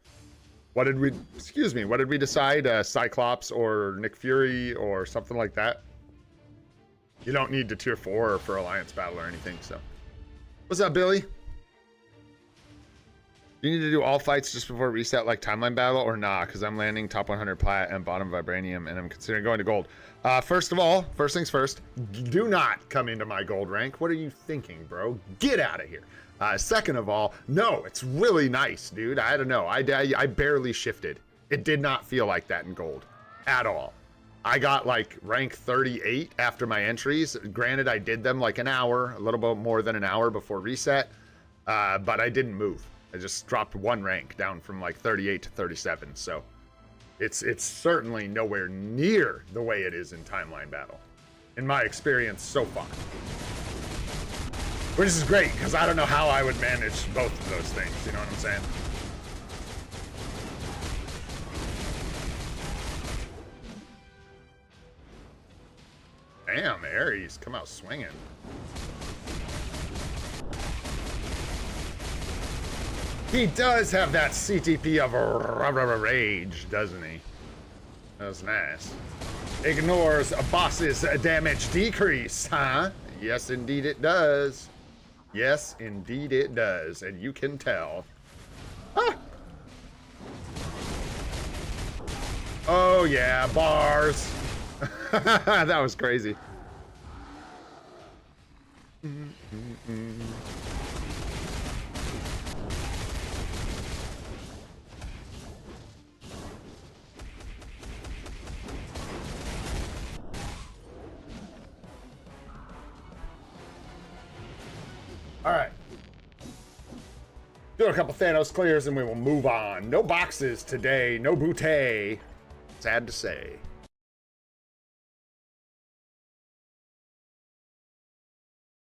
Speaker 1: what did we, excuse me, what did we decide? Cyclops or Nick Fury or something like that? You don't need to tier 4 for Alliance Battle or anything, so. What's up, Billy? You need to do all fights just before reset like Timeline Battle or nah? Because I'm landing top 100 plat and bottom vibranium and I'm considering going to gold. First of all, first things first, do not come into my gold rank. What are you thinking, bro? Get out of here. Second of all, no, it's really nice, dude. I don't know. I barely shifted. It did not feel like that in gold at all. I got like rank 38 after my entries. Granted, I did them like an hour, a little bit more than an hour before reset, but I didn't move. I just dropped one rank down from like 38 to 37. So it's certainly nowhere near the way it is in Timeline Battle, in my experience so far. Which is great, because I don't know how I would manage both of those things, you know what I'm saying? Damn, Ares, come out swinging. He does have that CTP of rage, doesn't he? That was nice. Ignores a boss's damage decrease, huh? Yes, indeed it does. Yes, indeed it does, and you can tell. Ah! Oh yeah, bars. That was crazy. All right. Do a couple Thanos clears and we will move on. No boxes today. No bootay. Sad to say.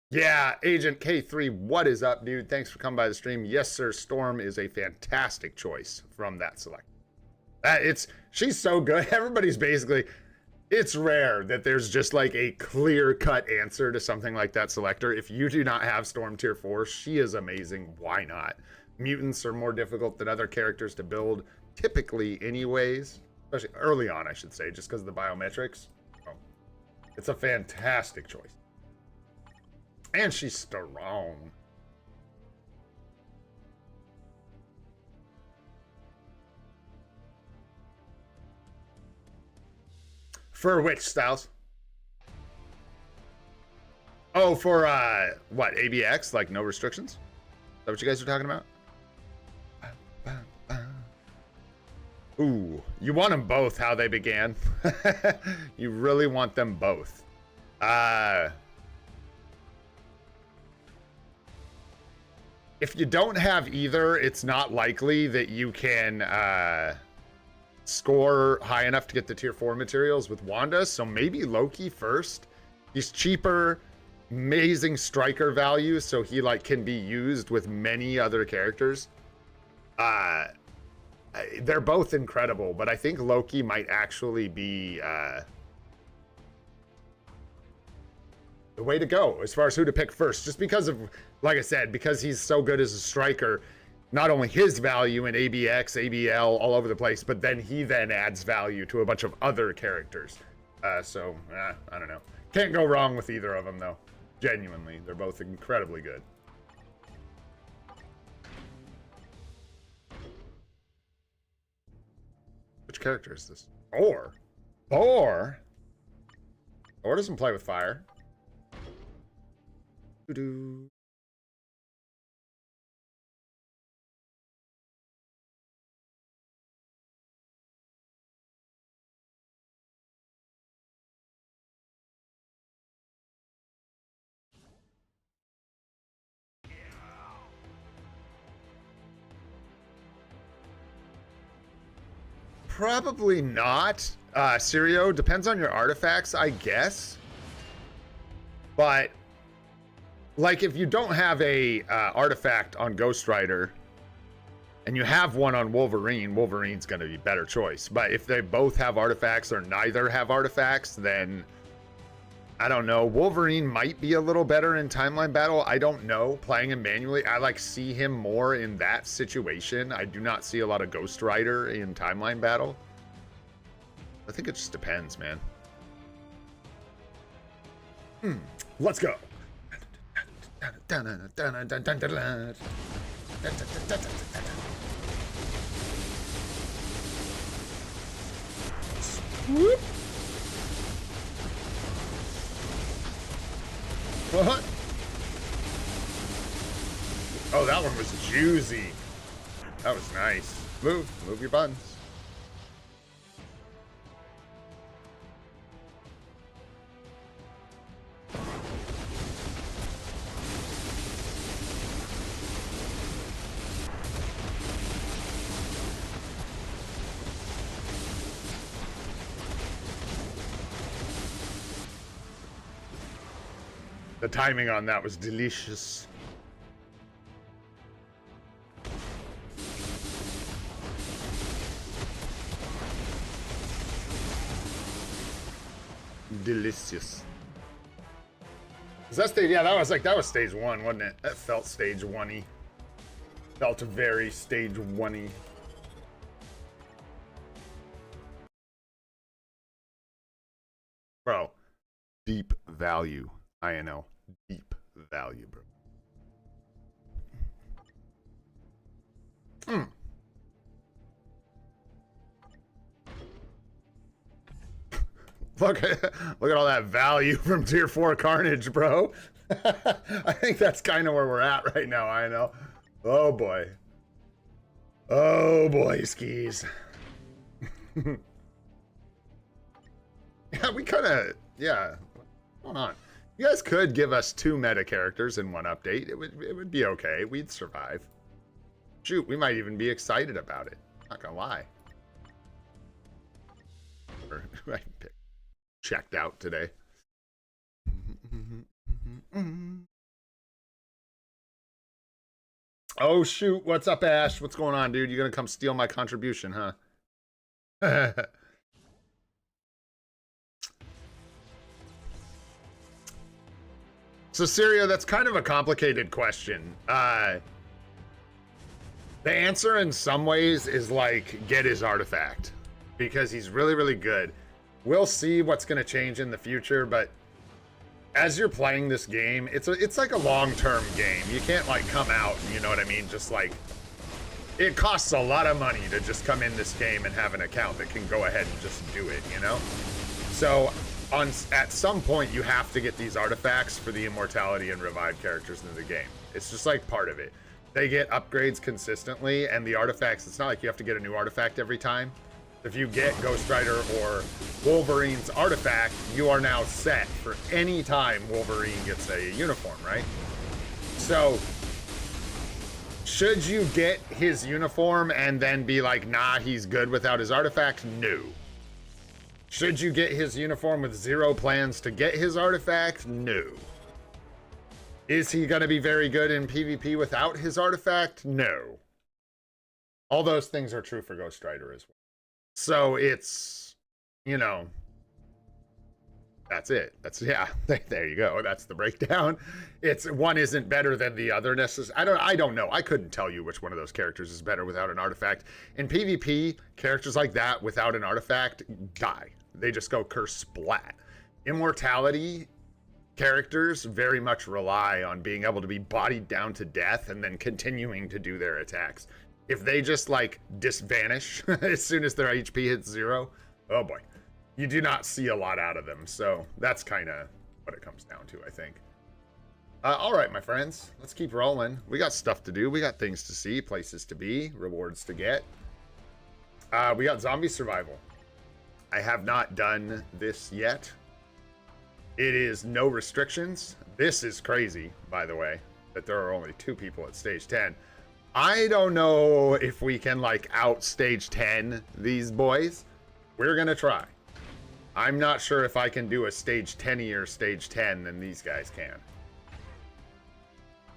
Speaker 1: Yeah, Agent K3, what is up, dude? Thanks for coming by the stream. Yes, sir. Storm is a fantastic choice from that select. She's so good. Everybody's basically... It's rare that there's just like a clear-cut answer to something like that selector. If you do not have Storm Tier 4, she is amazing. Why not? Mutants are more difficult than other characters to build, typically anyways. Especially early on, I should say, just because of the biometrics. Oh, it's a fantastic choice. And she's strong. For which, Styles? Oh, for, what, ABX? Like, no restrictions? Is that what you guys are talking about? Ooh, you want them both, how they began. You really want them both. If you don't have either, it's not likely that you can, score high enough to get the tier 4 materials with Wanda, so maybe Loki first. He's cheaper, amazing striker value, so he like can be used with many other characters. They're both incredible, but I think Loki might actually be the way to go as far as who to pick first, just because of, like I said, because he's so good as a striker. Not only his value in ABX, ABL, all over the place, but then he then adds value to a bunch of other characters. I don't know. Can't go wrong with either of them, though. Genuinely, they're both incredibly good. Which character is this? Thor. Thor? Thor doesn't play with fire. Doo-doo. Probably not. Sirio, depends on your artifacts, I guess. But, like, if you don't have a artifact on Ghost Rider, and you have one on Wolverine, Wolverine's going to be better choice. But if they both have artifacts or neither have artifacts, then I don't know. Wolverine might be a little better in timeline battle. I don't know. Playing him manually, I like see him more in that situation. I do not see a lot of Ghost Rider in timeline battle. I think it just depends, man. Let's go. Whoop. What? Oh, that one was juicy. That was nice. Move your buttons. The timing on that was delicious. Delicious. Is that stage? Yeah, that was stage one, wasn't it? That felt stage one-y. Felt very stage one-y. Bro, deep value. I know. Deep value, bro. Look at all that value from tier 4 Carnage, bro. I think that's kind of where we're at right now, I know. Oh boy. Oh boy, skis. Yeah, we kind of, yeah. What's going on? You guys could give us 2 meta characters in one update. It would be okay. We'd survive. Shoot, we might even be excited about it. Not gonna lie. Checked out today. Oh shoot, what's up, Ash? What's going on, dude? You gonna come steal my contribution, huh? So, Sirio, that's kind of a complicated question. The answer in some ways is like, get his artifact. Because he's really, really good. We'll see what's going to change in the future, but as you're playing this game, it's like a long-term game. You can't like come out, you know what I mean? Just like, it costs a lot of money to just come in this game and have an account that can go ahead and just do it, you know? So, at some point, you have to get these artifacts for the immortality and revive characters in the game. It's just like part of it. They get upgrades consistently, and the artifacts, it's not like you have to get a new artifact every time. If you get Ghost Rider or Wolverine's artifact, you are now set for any time Wolverine gets a uniform, right? So, should you get his uniform and then be like, nah, he's good without his artifact? No. Should you get his uniform with 0 plans to get his artifact? No. Is he going to be very good in PvP without his artifact? No. All those things are true for Ghost Rider as well. So it's, you know, that's it. That's, yeah, there you go. That's the breakdown. It's one isn't better than the other necessarily. I don't know. I couldn't tell you which one of those characters is better without an artifact. In PvP, characters like that without an artifact die. They just go curse splat. Immortality characters very much rely on being able to be bodied down to death and then continuing to do their attacks. If they just like disvanish as soon as their HP hits 0, oh boy, you do not see a lot out of them. So that's kind of what it comes down to, I think. All right, my friends, let's keep rolling. We got stuff to do. We got things to see, places to be, rewards to get. We got zombie survival. I have not done this yet. It is no restrictions. This is crazy, by the way, that there are only 2 people at stage 10. I don't know if we can like out stage 10 these boys. We're gonna try. I'm not sure if I can do a stage 10-ier stage 10 than these guys can.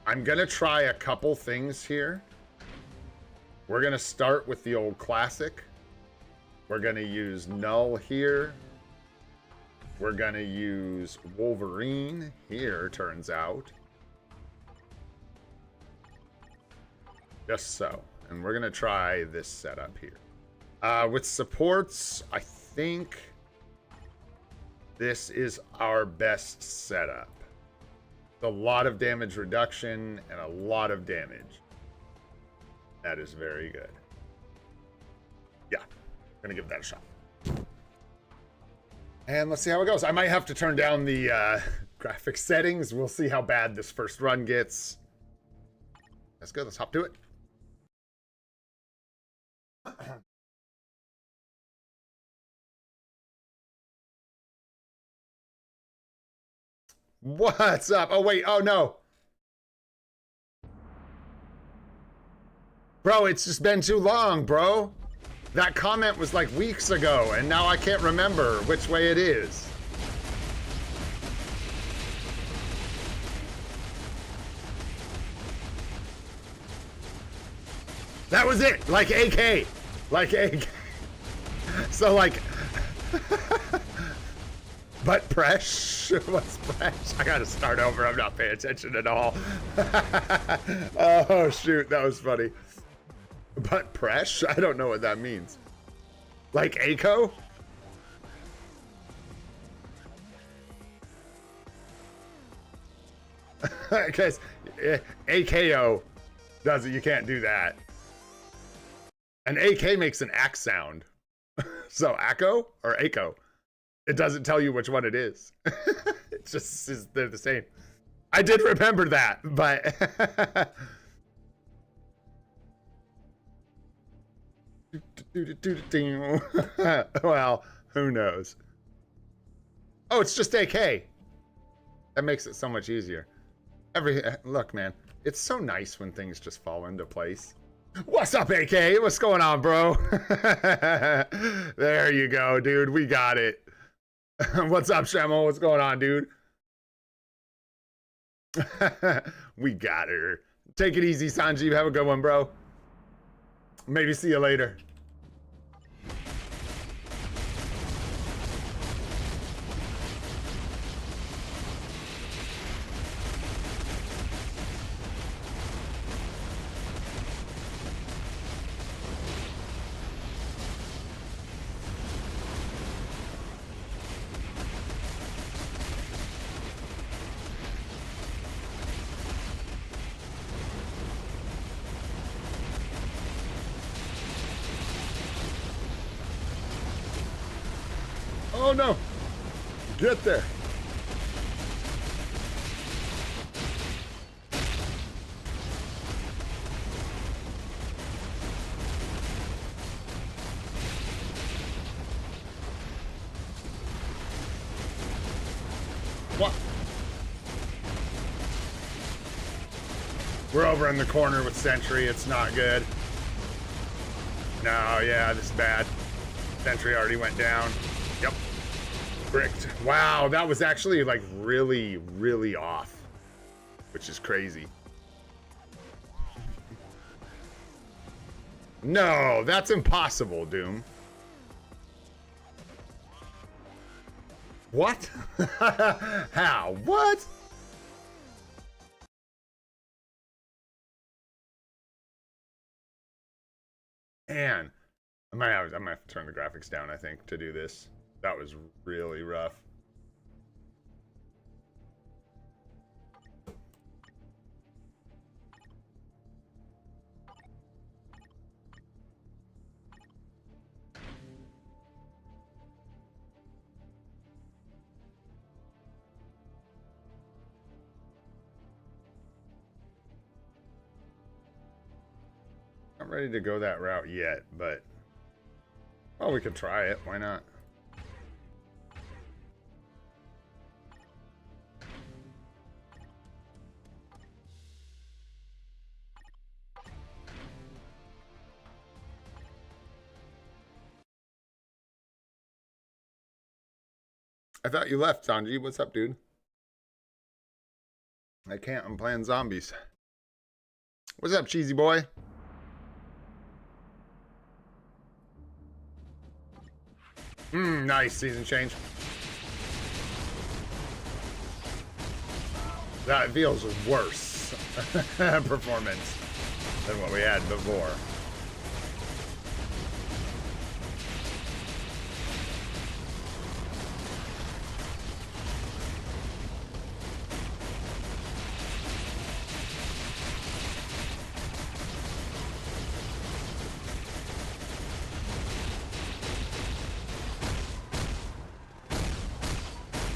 Speaker 1: I'm gonna try a couple things here. We're gonna start with the old classic. We're gonna use Null here. We're gonna use Wolverine here, turns out. Just so. And we're gonna try this setup here. With supports, I think this is our best setup. A lot of damage reduction and a lot of damage. That is very good. Yeah, gonna give that a shot. And let's see how it goes. I might have to turn down the graphic settings. We'll see how bad this first run gets. That's good. Let's hop to it. What's up? Oh, wait. Oh, no. Bro, it's just been too long, bro. That comment was like weeks ago, and now I can't remember which way it is. That was it. Like AK. Like AK. So, like... Butt press? What's press? I gotta start over. I'm not paying attention at all. Oh, shoot. That was funny. Butt press? I don't know what that means. Like ACO? Because AKO does it. You can't do that. And AK makes an ack sound. So ACO or ACO? It doesn't tell you which one it is. It just is, they're the same. I did remember that, but well, who knows? Oh, it's just AK. That makes it so much easier. Look, man, it's so nice when things just fall into place. What's up, AK? What's going on, bro? There you go, dude. We got it. What's up, Shemo? What's going on, dude? We got her. Take it easy, Sanjeev. Have a good one, bro. Maybe see you later. Oh no! Get there! What? We're over in the corner with Sentry. It's not good. No, yeah, this is bad. Sentry already went down. Yep. Bricked. Wow, that was actually like really, really off, which is crazy. No, that's impossible, Doom. What? How? What? Man, I might have to turn the graphics down, I think, to do this. That was really rough. Not ready to go that route yet, but well, we could try it. Why not? I thought you left, Sanji. What's up, dude? I can't. I'm playing zombies. What's up, cheesy boy? Nice season change. That feels worse performance than what we had before.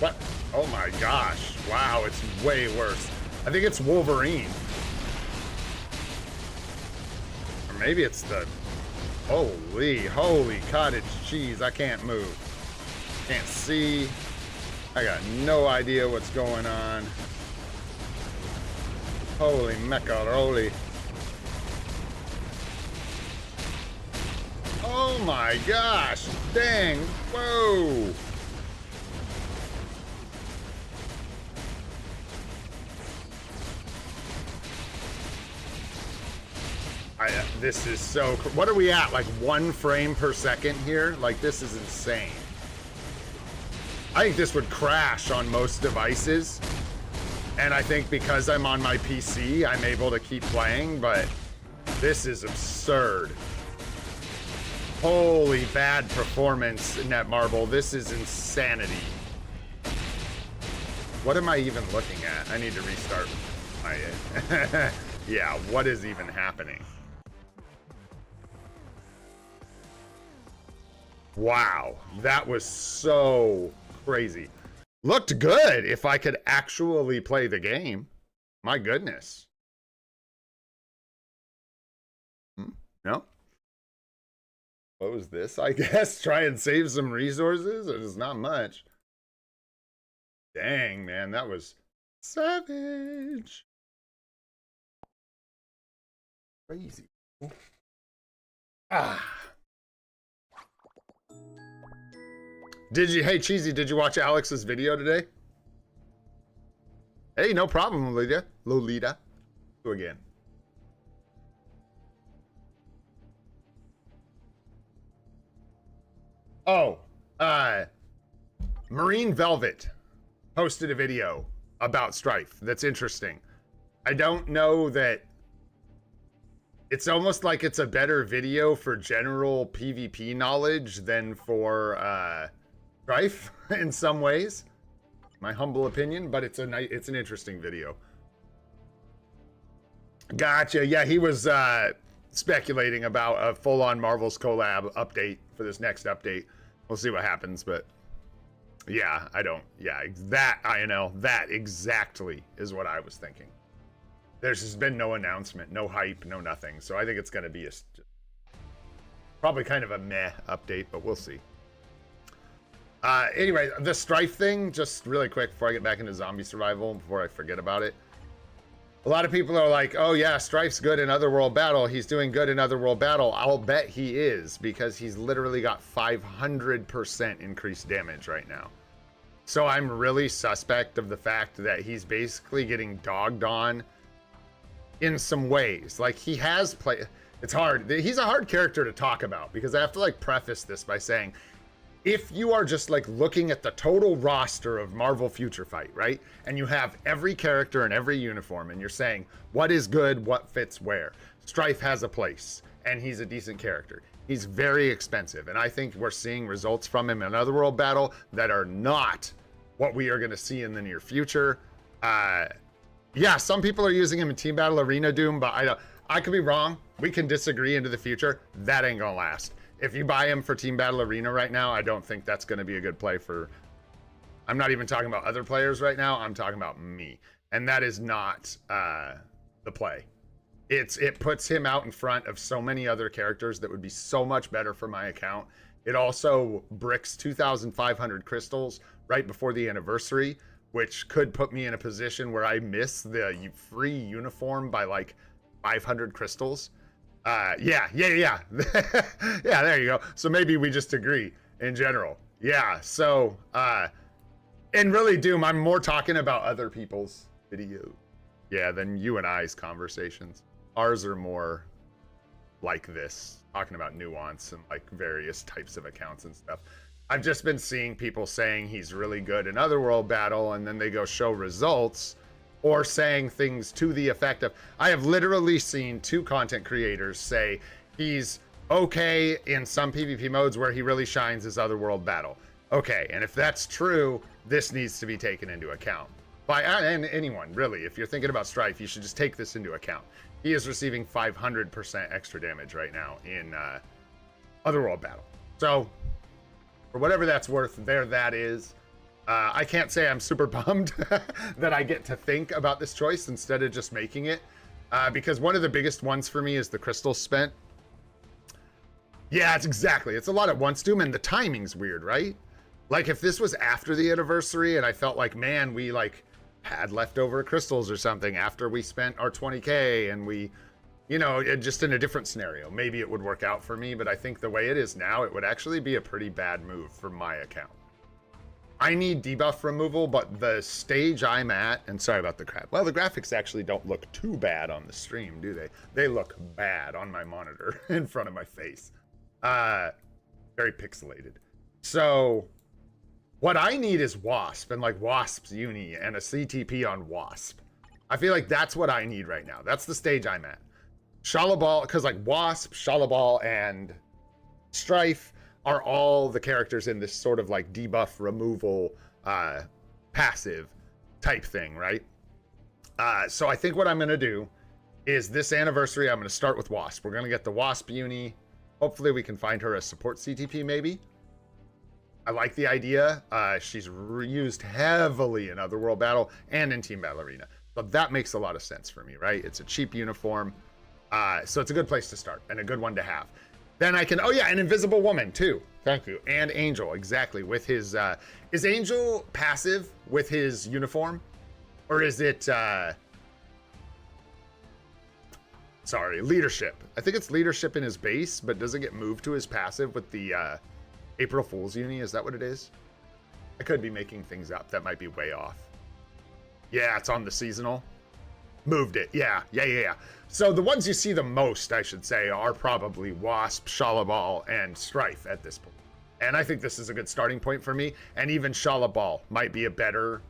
Speaker 1: What? Oh my gosh. Wow, it's way worse. I think it's Wolverine. Or maybe it's the... Holy cottage cheese. I can't move. Can't see. I got no idea what's going on. Holy macaroni. Oh my gosh. Dang. Whoa. This is so... What are we at? Like 1 frame per second here? Like, this is insane. I think this would crash on most devices. And I think because I'm on my PC, I'm able to keep playing, but this is absurd. Holy bad performance, Netmarble. This is insanity. What am I even looking at? I need to restart my... Yeah, what is even happening? Wow, that was so crazy. Looked good if I could actually play the game. My goodness. No? What was this? I guess try and save some resources? It's not much. Dang, man, that was savage. Crazy. Hey Cheesy, did you watch Alex's video today? Hey, no problem, Lolita. Go again. Oh, Marine Velvet posted a video about Strife that's interesting. I don't know that... It's almost like it's a better video for general PvP knowledge than for Strife in some ways. My humble opinion, but it's an interesting video. Gotcha. Yeah, he was speculating about a full-on Marvel's collab update for this next update. We'll see what happens, but yeah, that exactly is what I was thinking. There's just been no announcement, no hype, no nothing. So I think it's going to be probably kind of a meh update, but we'll see. Anyway, the Strife thing, just really quick before I get back into zombie survival, before I forget about it. A lot of people are like, oh yeah, Strife's good in Otherworld Battle. He's doing good in Otherworld Battle. I'll bet he is, because he's literally got 500% increased damage right now. So I'm really suspect of the fact that he's basically getting dogged on in some ways. Like, he has played... It's hard. He's a hard character to talk about, because I have to like preface this by saying, if you are just like looking at the total roster of Marvel Future Fight, right? And you have every character in every uniform, and you're saying, what is good, what fits where? Strife has a place, and he's a decent character. He's very expensive, and I think we're seeing results from him in Otherworld Battle that are not what we are going to see in the near future. Yeah, some people are using him in Team Battle Arena Doom, but I could be wrong. We can disagree into the future. That ain't gonna last. If you buy him for Team Battle Arena right now, I don't think that's gonna be a good play for... I'm not even talking about other players right now. I'm talking about me. And that is not the play. It puts him out in front of so many other characters that would be so much better for my account. It also bricks 2,500 crystals right before the anniversary, which could put me in a position where I miss the free uniform by like 500 crystals. Yeah. Yeah, there you go. So maybe we just agree in general. Yeah, so And really, Doom, I'm more talking about other people's videos. Yeah, than you and I's conversations. Ours are more like this, talking about nuance and like various types of accounts and stuff. I've just been seeing people saying he's really good in Otherworld Battle, and then they go show results, or saying things to the effect of, I have literally seen 2 content creators say he's okay in some PvP modes where he really shines is Otherworld Battle. Okay, and if that's true, this needs to be taken into account. And anyone, really, if you're thinking about Strife, you should just take this into account. He is receiving 500% extra damage right now in Otherworld Battle. So, for whatever that's worth, there that is. I can't say I'm super bummed that I get to think about this choice instead of just making it. Because one of the biggest ones for me is the crystals spent. Yeah, it's a lot at once, Doom, and the timing's weird, right? Like, if this was after the anniversary and I felt like, man, we like had leftover crystals or something after we spent our 20K and we, you know, just in a different scenario, maybe it would work out for me. But I think the way it is now, it would actually be a pretty bad move for my account. I need debuff removal, but the stage I'm at, and sorry about the crap. Well, the graphics actually don't look too bad on the stream, do they? They look bad on my monitor in front of my face. Very pixelated. So what I need is Wasp and like Wasp's uni and a CTP on Wasp. I feel like that's what I need right now. That's the stage I'm at. Shalabal, because like Wasp, Shalabal, and Strife are all the characters in this sort of like debuff removal passive type thing, right? So I think what I'm gonna do is this anniversary, I'm gonna start with Wasp. We're gonna get the Wasp uni. Hopefully we can find her a support CTP maybe. I like the idea. She's used heavily in Otherworld Battle and in Team Battle Arena. But that makes a lot of sense for me, right? It's a cheap uniform. So it's a good place to start and a good one to have. Then I can, oh yeah, an Invisible Woman too. Thank you. And Angel, exactly. With his, is Angel passive with his uniform? Or is it, sorry, leadership. I think it's leadership in his base, but does it get moved to his passive with the April Fool's uni? Is that what it is? I could be making things up. That might be way off. Yeah, it's on the seasonal. Moved it. Yeah. So the ones you see the most, I should say, are probably Wasp, Shalabal, and Strife at this point. And I think this is a good starting point for me. And even Shalabal might be a better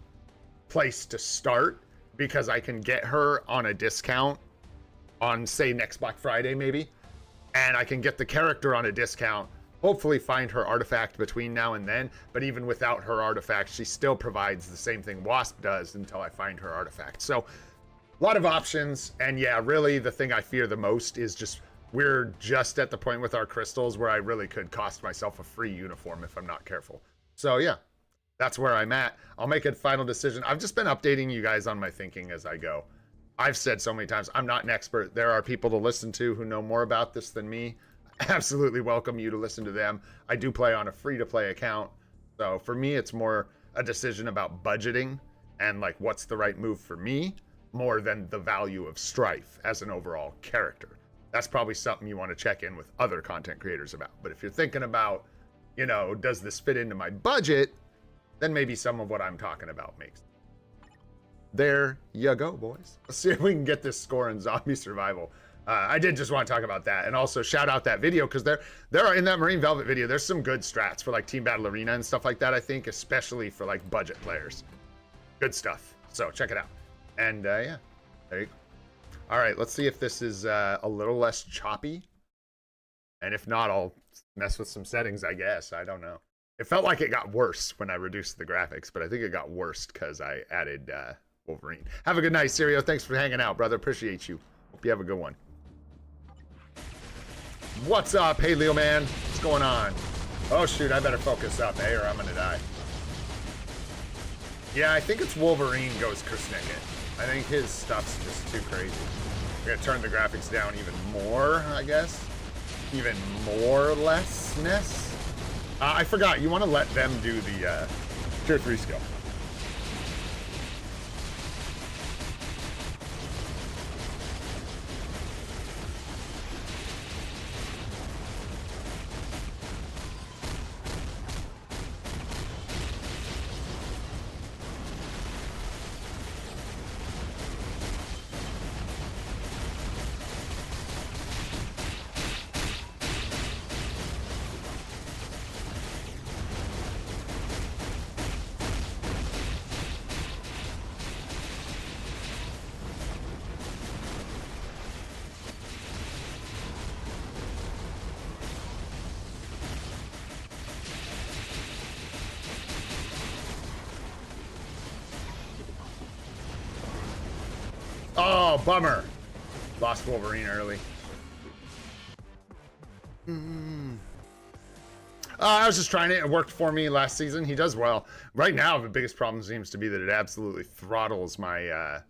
Speaker 1: place to start because I can get her on a discount on, say, next Black Friday, maybe. And I can get the character on a discount, hopefully find her artifact between now and then. But even without her artifact, she still provides the same thing Wasp does until I find her artifact. So a lot of options. And yeah, really the thing I fear the most is just we're just at the point with our crystals where I really could cost myself a free uniform if I'm not careful. So yeah, that's where I'm at. I'll make a final decision. I've just been updating you guys on my thinking as I go. I've said so many times, I'm not an expert. There are people to listen to who know more about this than me. Absolutely welcome you to listen to them. I do play on a free-to-play account. So for me, it's more a decision about budgeting and like what's the right move for me more than the value of Strife as an overall character. That's probably something you want to check in with other content creators about. But if you're thinking about, you know, does this fit into my budget, then maybe some of what I'm talking about makes sense. There you go, boys. Let's see if we can get this score in zombie survival. I did just want to talk about that and also shout out that video because there are in that Marine Velvet video, there's some good strats for like Team Battle Arena and stuff like that, I think, especially for like budget players. Good stuff. So check it out. And yeah, there you go. All right, let's see if this is a little less choppy. And if not, I'll mess with some settings, I guess. I don't know. It felt like it got worse when I reduced the graphics, but I think it got worse because I added Wolverine. Have a good night, Sirio. Thanks for hanging out, brother. Appreciate you. Hope you have a good one. What's up? Hey, Leo, man. What's going on? Oh, shoot. I better focus up, eh, or I'm going to die. Yeah, I think it's Wolverine goes Kersnicket. I think his stuff's just too crazy. We're going to turn the graphics down even more, I guess. Even more lessness. I forgot. You want to let them do the Tier 3 skill. Oh, bummer. Lost Wolverine early. I was just trying it. It worked for me last season. He does well. Right now, the biggest problem seems to be that it absolutely throttles my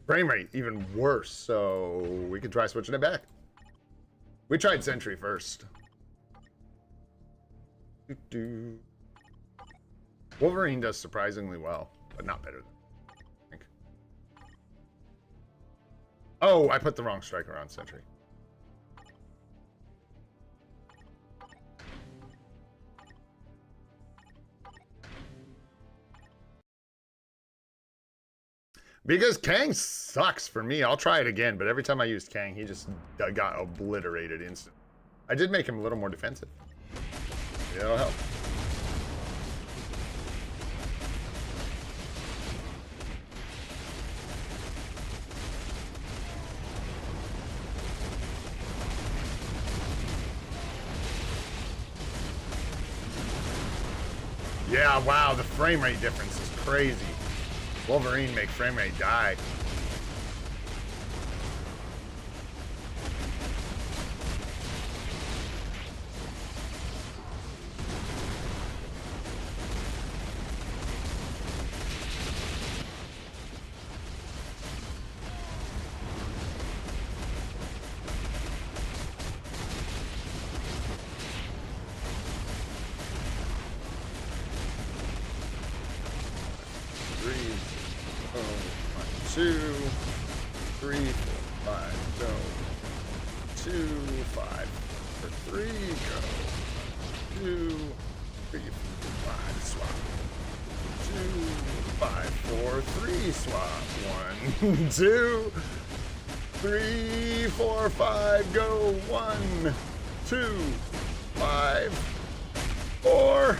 Speaker 1: frame rate even worse. So we could try switching it back. We tried Sentry first. Wolverine does surprisingly well, but not better than I think. Oh, I put the wrong striker on Sentry. Because Kang sucks for me. I'll try it again, but every time I used Kang, he just got obliterated instantly. I did make him a little more defensive. Yeah, that'll help. Yeah, wow, the frame rate difference is crazy. Wolverine make frame rate die. Two, three, four, five, go. 2, 5, for 3, go. 2, 3, 5, swap. 2, 5, 4, 3, swap. 1, 2, 3, 4, 5, go. 1, 2, 5, 4,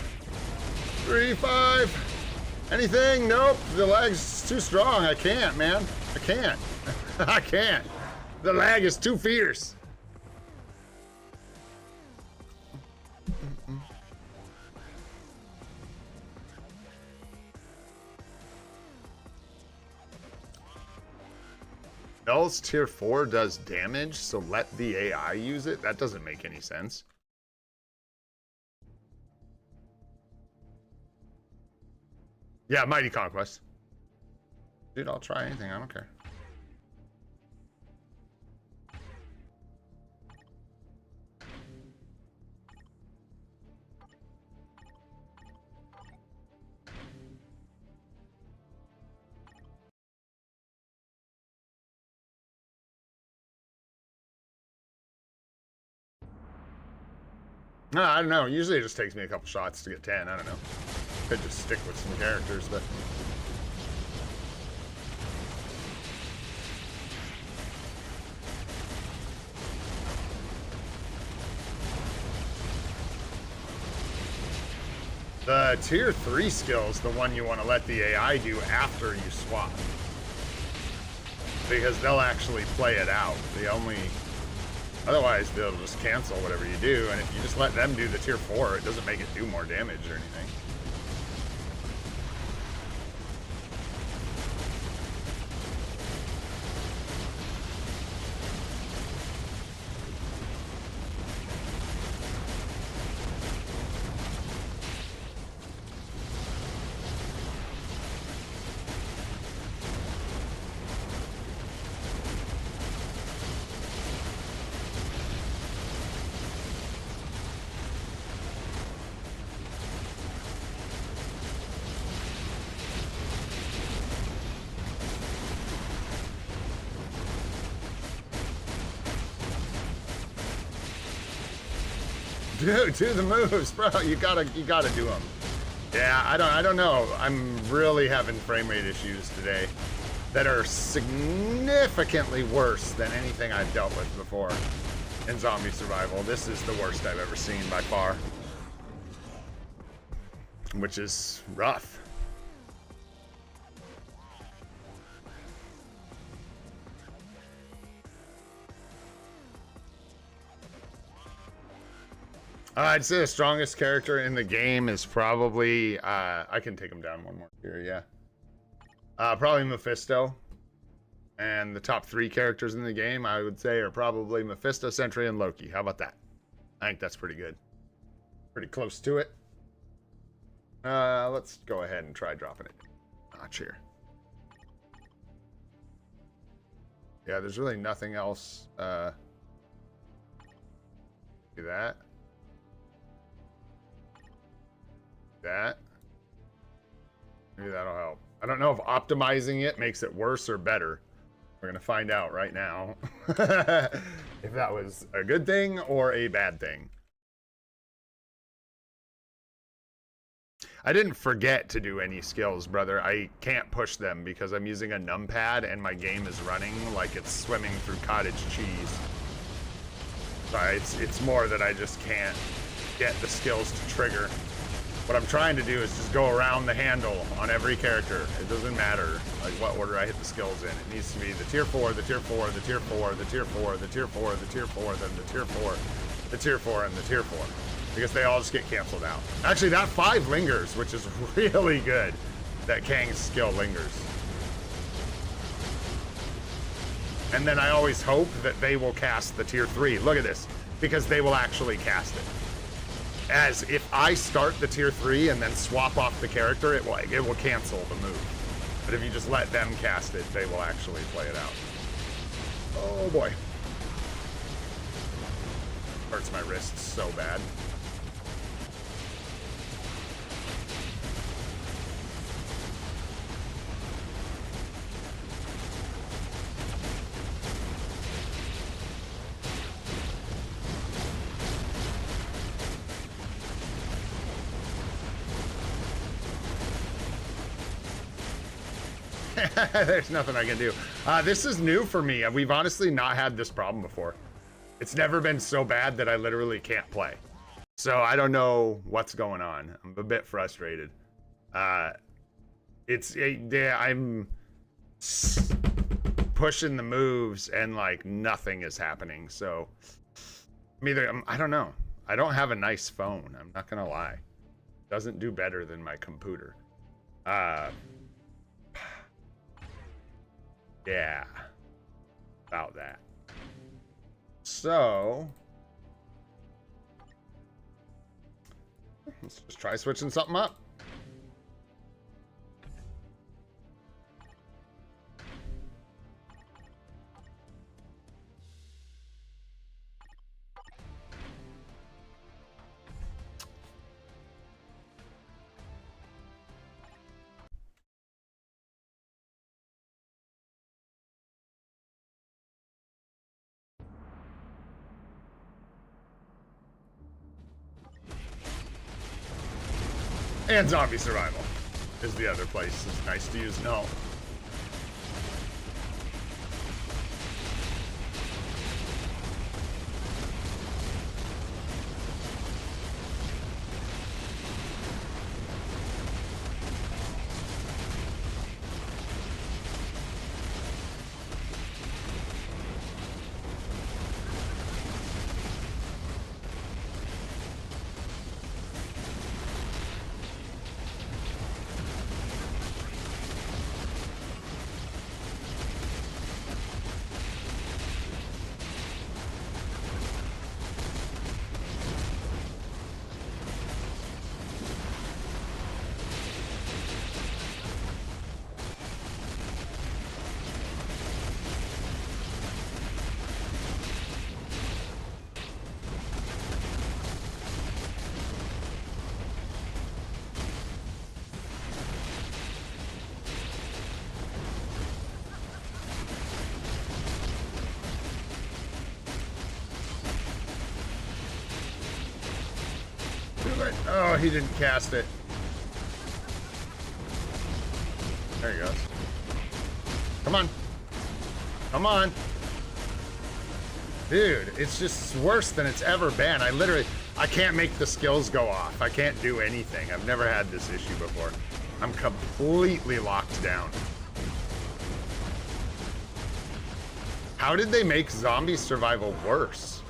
Speaker 1: 3, 5. Anything? Nope. The lag's too strong. I can't, man. I can't. I can't. The lag is too fierce. Null's tier 4 does damage, so let the AI use it? That doesn't make any sense. Yeah, Mighty Conquest. Dude, I'll try anything. I don't care. No, I don't know. Usually it just takes me a couple shots to get 10. I don't know. Could just stick with some characters, but... The tier 3 skill is the one you want to let the AI do after you swap. Because they'll actually play it out. Otherwise, they'll just cancel whatever you do, and if you just let them do the tier 4, it doesn't make it do more damage or anything. Dude, do the moves, bro. You gotta do them. Yeah, I don't know. I'm really having frame rate issues today that are significantly worse than anything I've dealt with before in zombie survival. This is the worst I've ever seen by far, which is rough. I'd say the strongest character in the game is probably, I can take him down one more here, yeah. Probably Mephisto. And the top 3 characters in the game, I would say, are probably Mephisto, Sentry, and Loki. How about that? I think that's pretty good. Pretty close to it. Let's go ahead and try dropping it. Notch here. Yeah, there's really nothing else. Do that. That. Maybe that'll help. I don't know if optimizing it makes it worse or better. We're going to find out right now. If that was a good thing or a bad thing. I didn't forget to do any skills, brother. I can't push them because I'm using a numpad and my game is running like it's swimming through cottage cheese. So it's more that I just can't get the skills to trigger. What I'm trying to do is just go around the handle on every character. It doesn't matter like what order I hit the skills in. It needs to be the tier 4, the tier 4, the tier 4, the tier 4, the tier 4, the tier 4, then the tier 4, the tier 4, and the tier 4. Because they all just get canceled out. Actually, that 5 lingers, which is really good. That Kang's skill lingers. And then I always hope that they will cast the tier 3. Look at this. Because they will actually cast it. As if I start the tier 3 and then swap off the character, it will cancel the move. But if you just let them cast it, they will actually play it out. Oh boy. Hurts my wrists so bad. There's nothing I can do. This is new for me. We've honestly not had this problem before. It's never been so bad that I literally can't play. So I don't know what's going on. I'm a bit frustrated. I'm pushing the moves and like nothing is happening. So I don't know. I don't have a nice phone. I'm not gonna lie. It doesn't do better than my computer. Yeah, about that. So, let's just try switching something up. And zombie survival is the other place. It's nice to use null. Oh, he didn't cast it. There he goes. Come on. Come on. Dude, it's just worse than it's ever been. I can't make the skills go off. I can't do anything. I've never had this issue before. I'm completely locked down. How did they make zombie survival worse?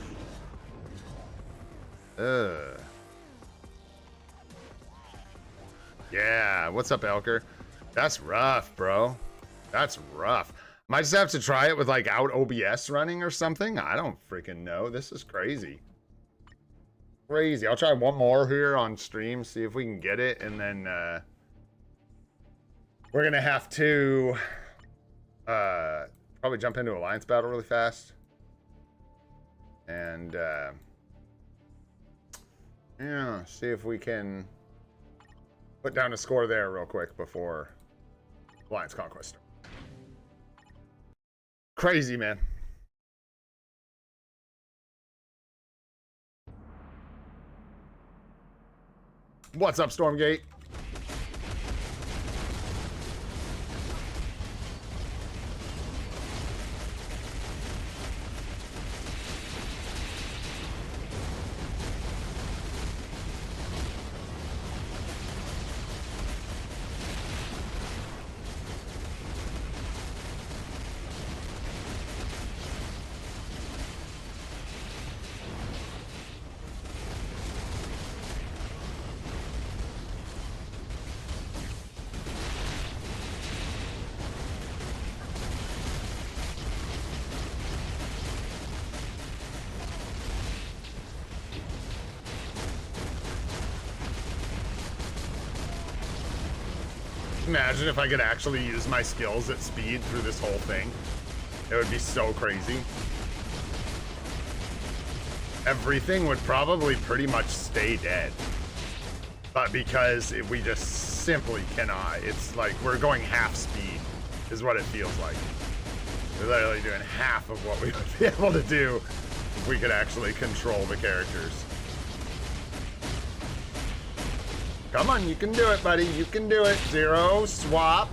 Speaker 1: Ugh. Yeah, what's up, Elker? That's rough, bro. That's rough. Might just have to try it with like out OBS running or something. I don't freaking know. This is crazy. Crazy. I'll try one more here on stream, see if we can get it, and then we're gonna have to probably jump into Alliance battle really fast. And yeah, see if we can put down a score there real quick before Alliance Conquest. Crazy, man. What's up, Stormgate? Imagine if I could actually use my skills at speed through this whole thing. It would be so crazy. Everything would probably pretty much stay dead. But because we just simply cannot. It's like we're going half speed is what it feels like. We're literally doing half of what we would be able to do if we could actually control the characters. Come on, you can do it, buddy. You can do it. Zero, swap.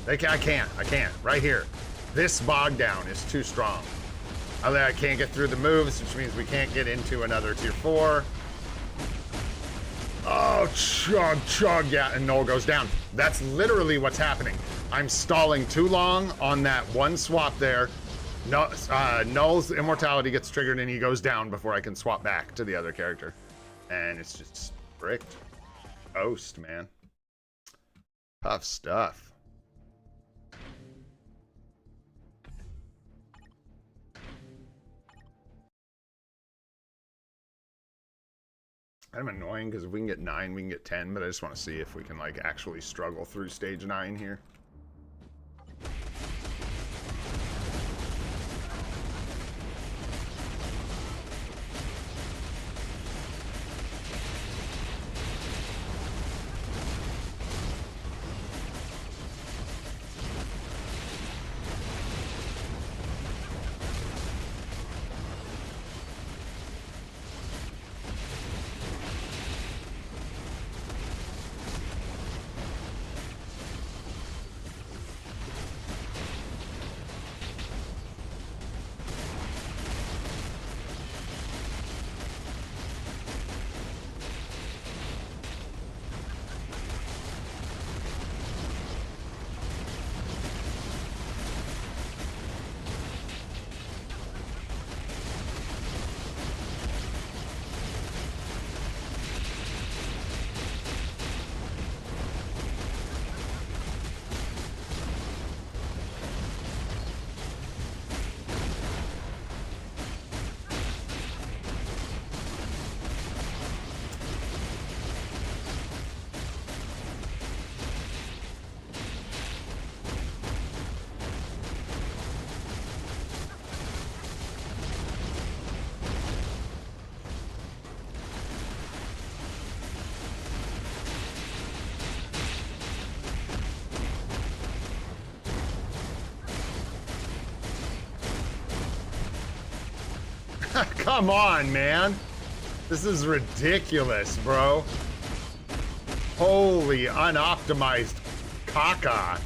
Speaker 1: I can't. Right here. This bog down is too strong. I can't get through the moves, which means we can't get into another tier 4. Oh, chug. Yeah, and Null goes down. That's literally what's happening. I'm stalling too long on that one swap there. No, Null's immortality gets triggered and he goes down before I can swap back to the other character. And it's just bricked. Toast, man. Tough stuff. I'm annoying because if we can get 9, we can get 10, but I just want to see if we can like actually struggle through stage 9 here. Come on, man. This is ridiculous, bro. Holy unoptimized caca.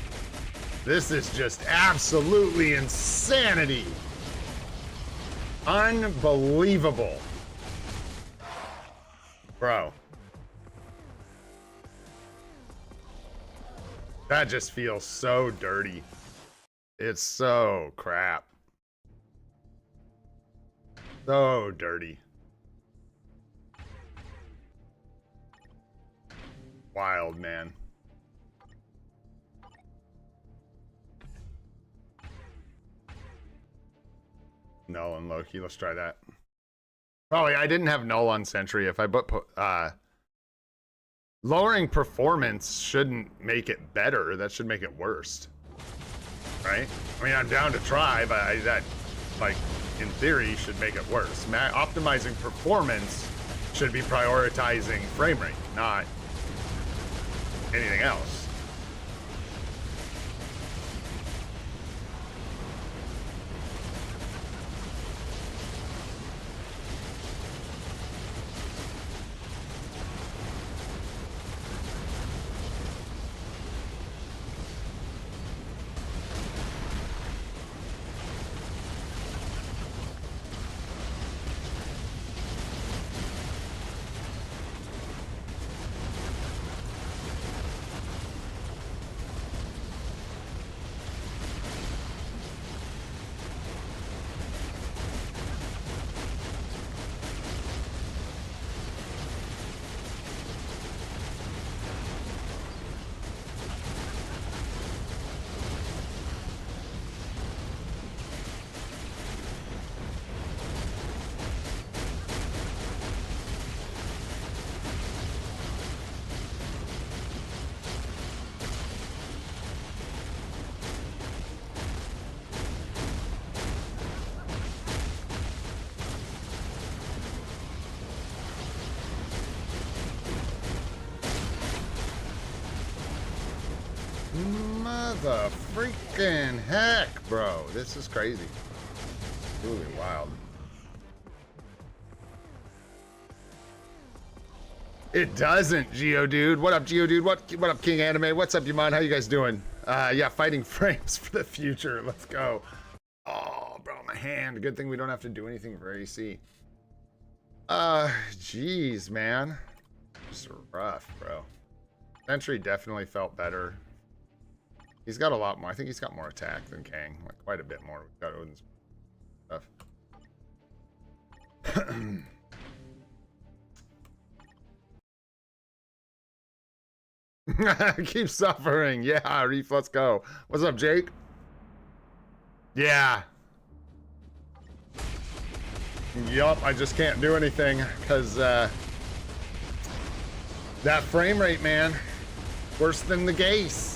Speaker 1: This is just absolutely insanity. Unbelievable. Bro. That just feels so dirty. It's so crap. So dirty. Wild, man. Null and Loki. Let's try that. Oh, yeah, I didn't have Null on Sentry. If I put lowering performance shouldn't make it better. That should make it worse. Right? I mean, I'm down to try, but that, like, in theory, should make it worse. Optimizing performance should be prioritizing frame rate, not anything else. Mother freaking heck, bro. This is crazy. Really wild. It doesn't, Geodude. What up, Geodude? What up, King Anime? What's up, Yamon? How you guys doing? Yeah, fighting frames for the future. Let's go. Oh, bro, my hand. Good thing we don't have to do anything for AC. Jeez, man. Just rough, bro. Sentry definitely felt better. He's got a lot more. I think he's got more attack than Kang. Like, quite a bit more. We've got Odin's stuff. Keep suffering. Yeah, Reef, let's go. What's up, Jake? Yeah. Yup, I just can't do anything because that frame rate, man. Worse than the Gase.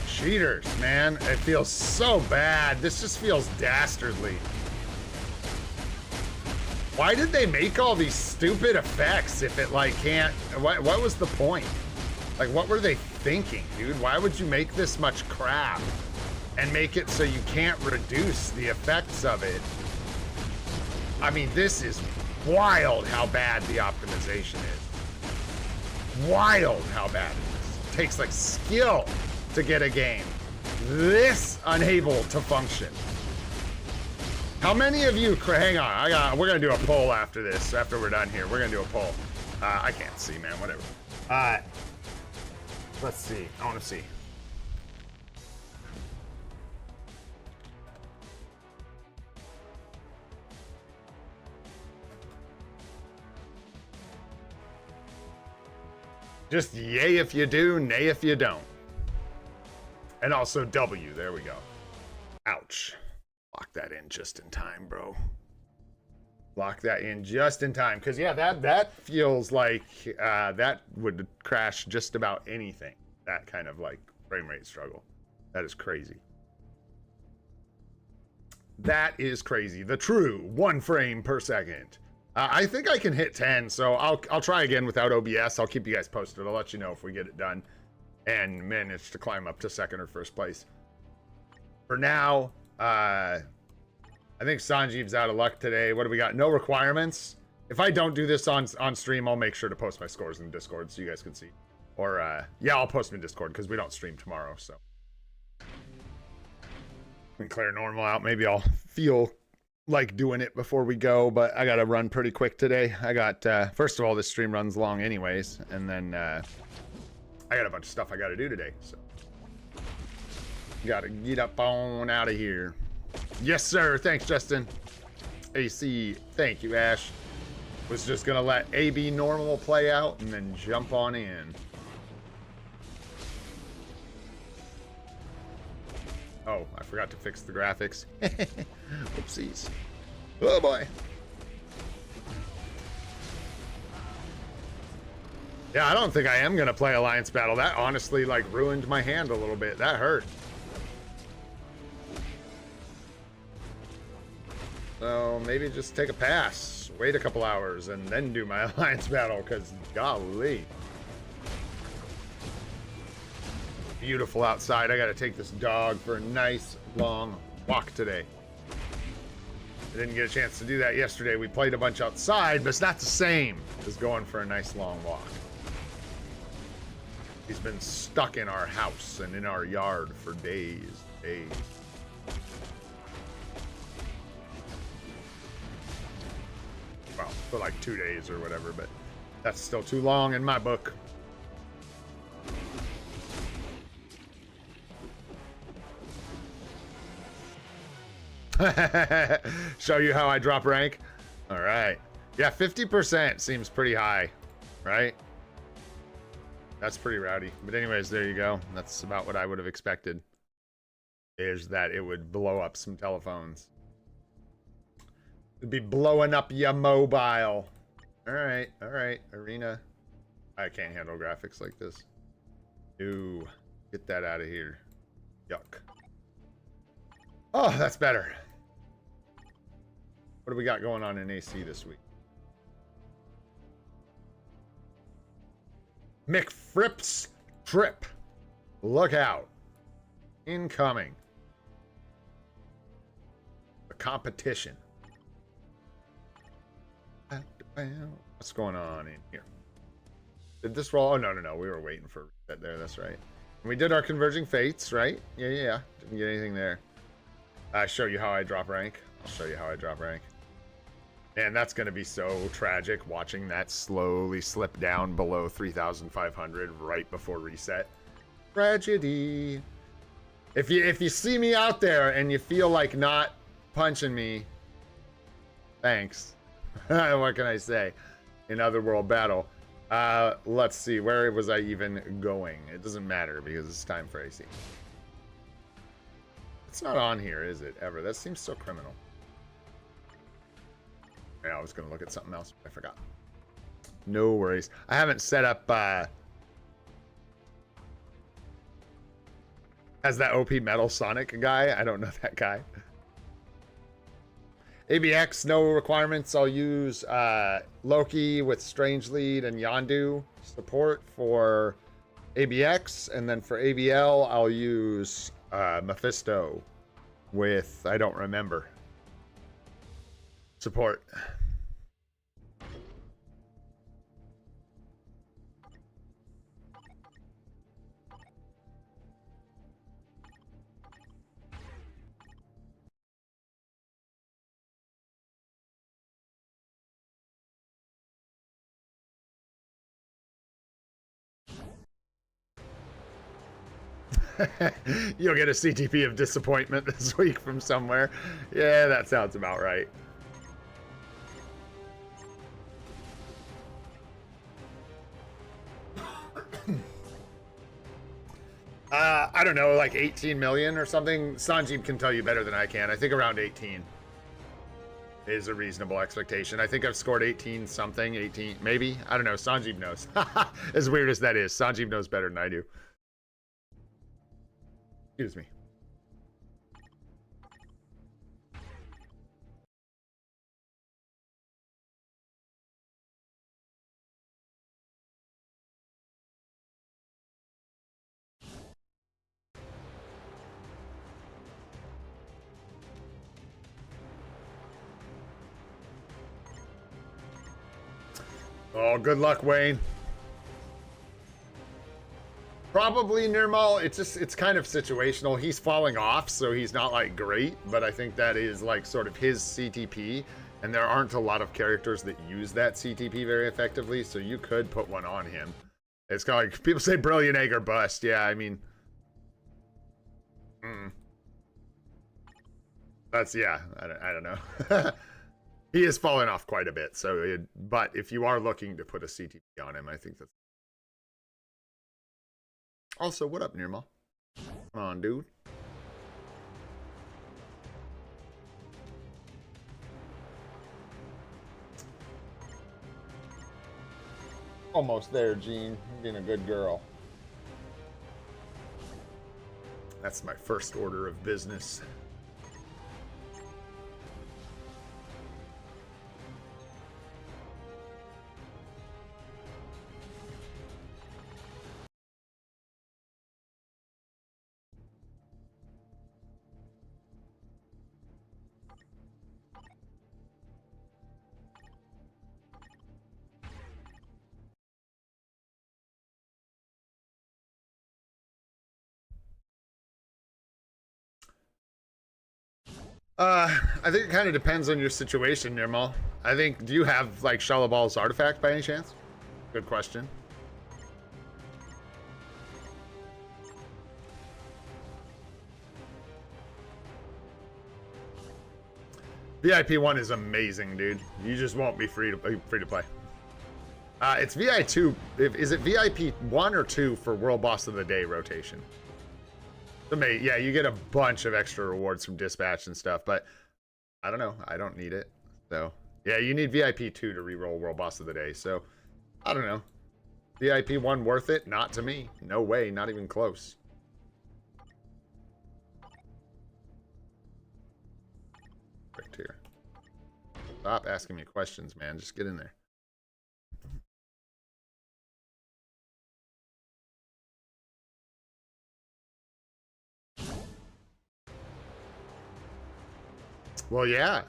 Speaker 1: Cheaters, man. It feels so bad. This just feels dastardly. Why did they make all these stupid effects if it, like, can't... What was the point? Like, what were they thinking, dude? Why would you make this much crap and make it so you can't reduce the effects of it? I mean, this is wild how bad the optimization is. Wild how bad it is. It takes, like, skill to get a game this unable to function. How many of you, hang on, we're gonna do a poll after this, after we're done here. We're gonna do a poll. I can't see, man, whatever. Let's see, I wanna see. Just yay if you do, nay if you don't. And also W, there we go. Ouch. Lock that in just in time, bro. Lock that in just in time. Because, yeah, that feels like that would crash just about anything. That kind of, like, frame rate struggle. That is crazy. That is crazy. The true 1 frame per second. I think I can hit 10, so I'll try again without OBS. I'll keep you guys posted. I'll let you know if we get it done and manage to climb up to second or first place. For now, I think Sanjeev's out of luck today. What do we got? No requirements. If I don't do this on stream, I'll make sure to post my scores in Discord so you guys can see. Or, yeah, I'll post them in Discord because we don't stream tomorrow, so. We can clear normal out. Maybe I'll feel like doing it before we go, but I gotta run pretty quick today. I got, first of all, this stream runs long anyways, and then, I got a bunch of stuff I gotta do today, so. Gotta get up on out of here. Yes, sir. Thanks, Justin. AC. Thank you, Ash. Was just gonna let AB normal play out and then jump on in. Oh, I forgot to fix the graphics. Oopsies. Oh boy. Yeah, I don't think I am gonna play Alliance Battle. That honestly like ruined my hand a little bit. That hurt. So maybe just take a pass, wait a couple hours, and then do my Alliance Battle, because golly. Beautiful outside. I gotta take this dog for a nice long walk today. I didn't get a chance to do that yesterday. We played a bunch outside, but it's not the same as going for a nice long walk. He's been stuck in our house and in our yard for days. Well, for like 2 days or whatever, but that's still too long in my book. Show you how I drop rank. All right. Yeah, 50% seems pretty high, right? That's pretty rowdy. But anyways, there you go. That's about what I would have expected. Is that it would blow up some telephones. It'd be blowing up your mobile. All right. Arena. I can't handle graphics like this. Ooh, get that out of here. Yuck. Oh, that's better. What do we got going on in AC this week? McFripp's trip. Look out. Incoming. The competition. What's going on in here? Did this roll? Oh, no. We were waiting for that there. That's right. We did our Converging Fates, right? Yeah. Didn't get anything there. Show you how I drop rank. I'll show you how I drop rank. And that's going to be so tragic watching that slowly slip down below 3,500 right before reset. Tragedy. If you see me out there and you feel like not punching me, thanks. What can I say? In Otherworld Battle. Let's see. Where was I even going? It doesn't matter because it's time for AC. It's not on here, is it? Ever. That seems so criminal. Yeah, I was going to look at something else. I forgot. No worries. I haven't set up as that OP Metal Sonic guy. I don't know that guy. ABX, no requirements. I'll use Loki with Strange Lead and Yondu support for ABX. And then for ABL, I'll use Mephisto with, I don't remember, support. You'll get a CTP of disappointment this week from somewhere. Yeah, that sounds about right. I don't know, like 18 million or something. Sanjeev can tell you better than I can. I think around 18 is a reasonable expectation. I think I've scored 18 something, 18 maybe. I don't know. Sanjeev knows. As weird as that is, Sanjeev knows better than I do. Excuse me. Oh, good luck, Wayne. Probably Nirmal. It's kind of situational. He's falling off, so he's not like great, but I think that is like sort of his CTP, and there aren't a lot of characters that use that CTP very effectively, so you could put one on him. It's kind of like people say brilliant egg or bust. Yeah, I mean, that's, yeah, I don't know. He is falling off quite a bit, so but if you are looking to put a CTP on him, I think that's. Also, what up, Nirmal? Come on, dude. Almost there, Jean. You're being a good girl. That's my first order of business. I think it kind of depends on your situation, Nirmal. I think, do you have, like, Shalabal's artifact by any chance? Good question. VIP 1 is amazing, dude. You just won't be free to play. It's VI 2. Is it VIP 1 or 2 for World Boss of the Day rotation? Yeah, you get a bunch of extra rewards from dispatch and stuff, but I don't know. I don't need it. So, yeah, you need VIP 2 to reroll World Boss of the Day. So, I don't know. VIP 1 worth it? Not to me. No way. Not even close. Right here. Stop asking me questions, man. Just get in there. Well, yeah.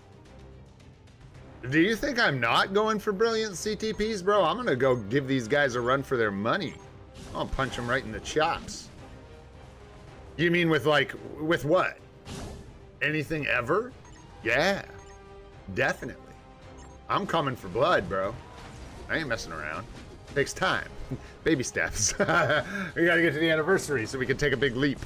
Speaker 1: Do you think I'm not going for brilliant CTPs, bro? I'm gonna go give these guys a run for their money. I'll punch them right in the chops. You mean with, like, with what? Anything ever? Yeah, definitely. I'm coming for blood, bro. I ain't messing around. Takes time. Baby steps. We gotta get to the anniversary so we can take a big leap.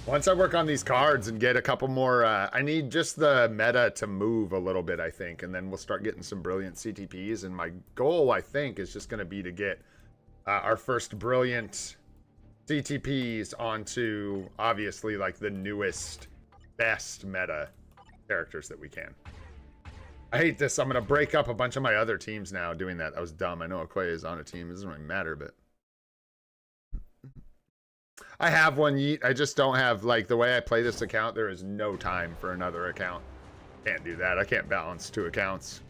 Speaker 1: Once I work on these cards and get a couple more, I need just the meta to move a little bit, I think, and then we'll start getting some brilliant CTPs. And my goal, I think, is just going to be to get our first brilliant CTPs onto, obviously, like the newest, best meta characters that we can. I hate this. I'm going to break up a bunch of my other teams now doing that. That was dumb. I know Okoye is on a team. It doesn't really matter, but... I have one yeet. I just don't have, like, the way I play this account, there is no time for another account. Can't do that. I can't balance 2 accounts.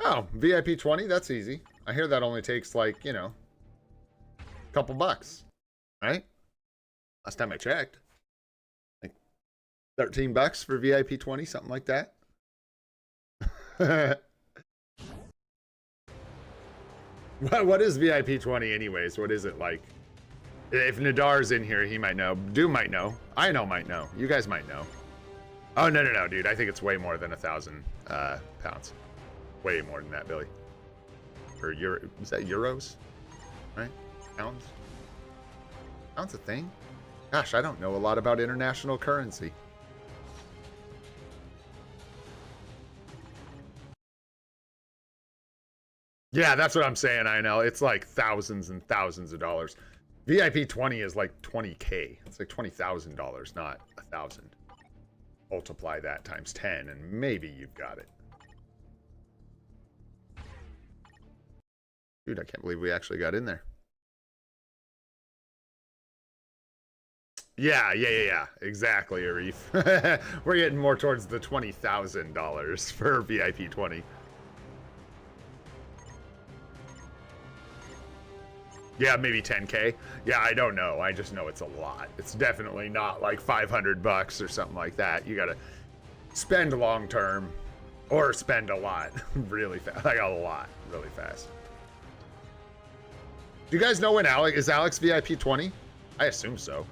Speaker 1: Oh, VIP 20? That's easy. I hear that only takes, like, you know, a couple bucks, right? Last time I checked. Like 13 bucks for VIP 20, something like that. What is VIP 20 anyways? What is it like? If Nadar's in here, he might know. Doom might know. I know might know. You guys might know. Oh, no, dude. I think it's way more than 1,000 pounds. Way more than that, Billy. Or Euro, is that euros? Right? Pounds? Pounds a thing? Gosh, I don't know a lot about international currency. Yeah, that's what I'm saying, I know. It's like thousands and thousands of dollars. VIP 20 is like 20K. It's like $20,000, not 1,000. Multiply that times 10 and maybe you've got it. Dude, I can't believe we actually got in there. Yeah. Exactly, Arif. We're getting more towards the $20,000 for VIP 20. Yeah, maybe 10K. Yeah, I don't know. I just know it's a lot. It's definitely not like 500 bucks or something like that. You gotta spend long term or spend a lot really fast. Like a lot really fast. Do you guys know when is Alex VIP 20? I assume so.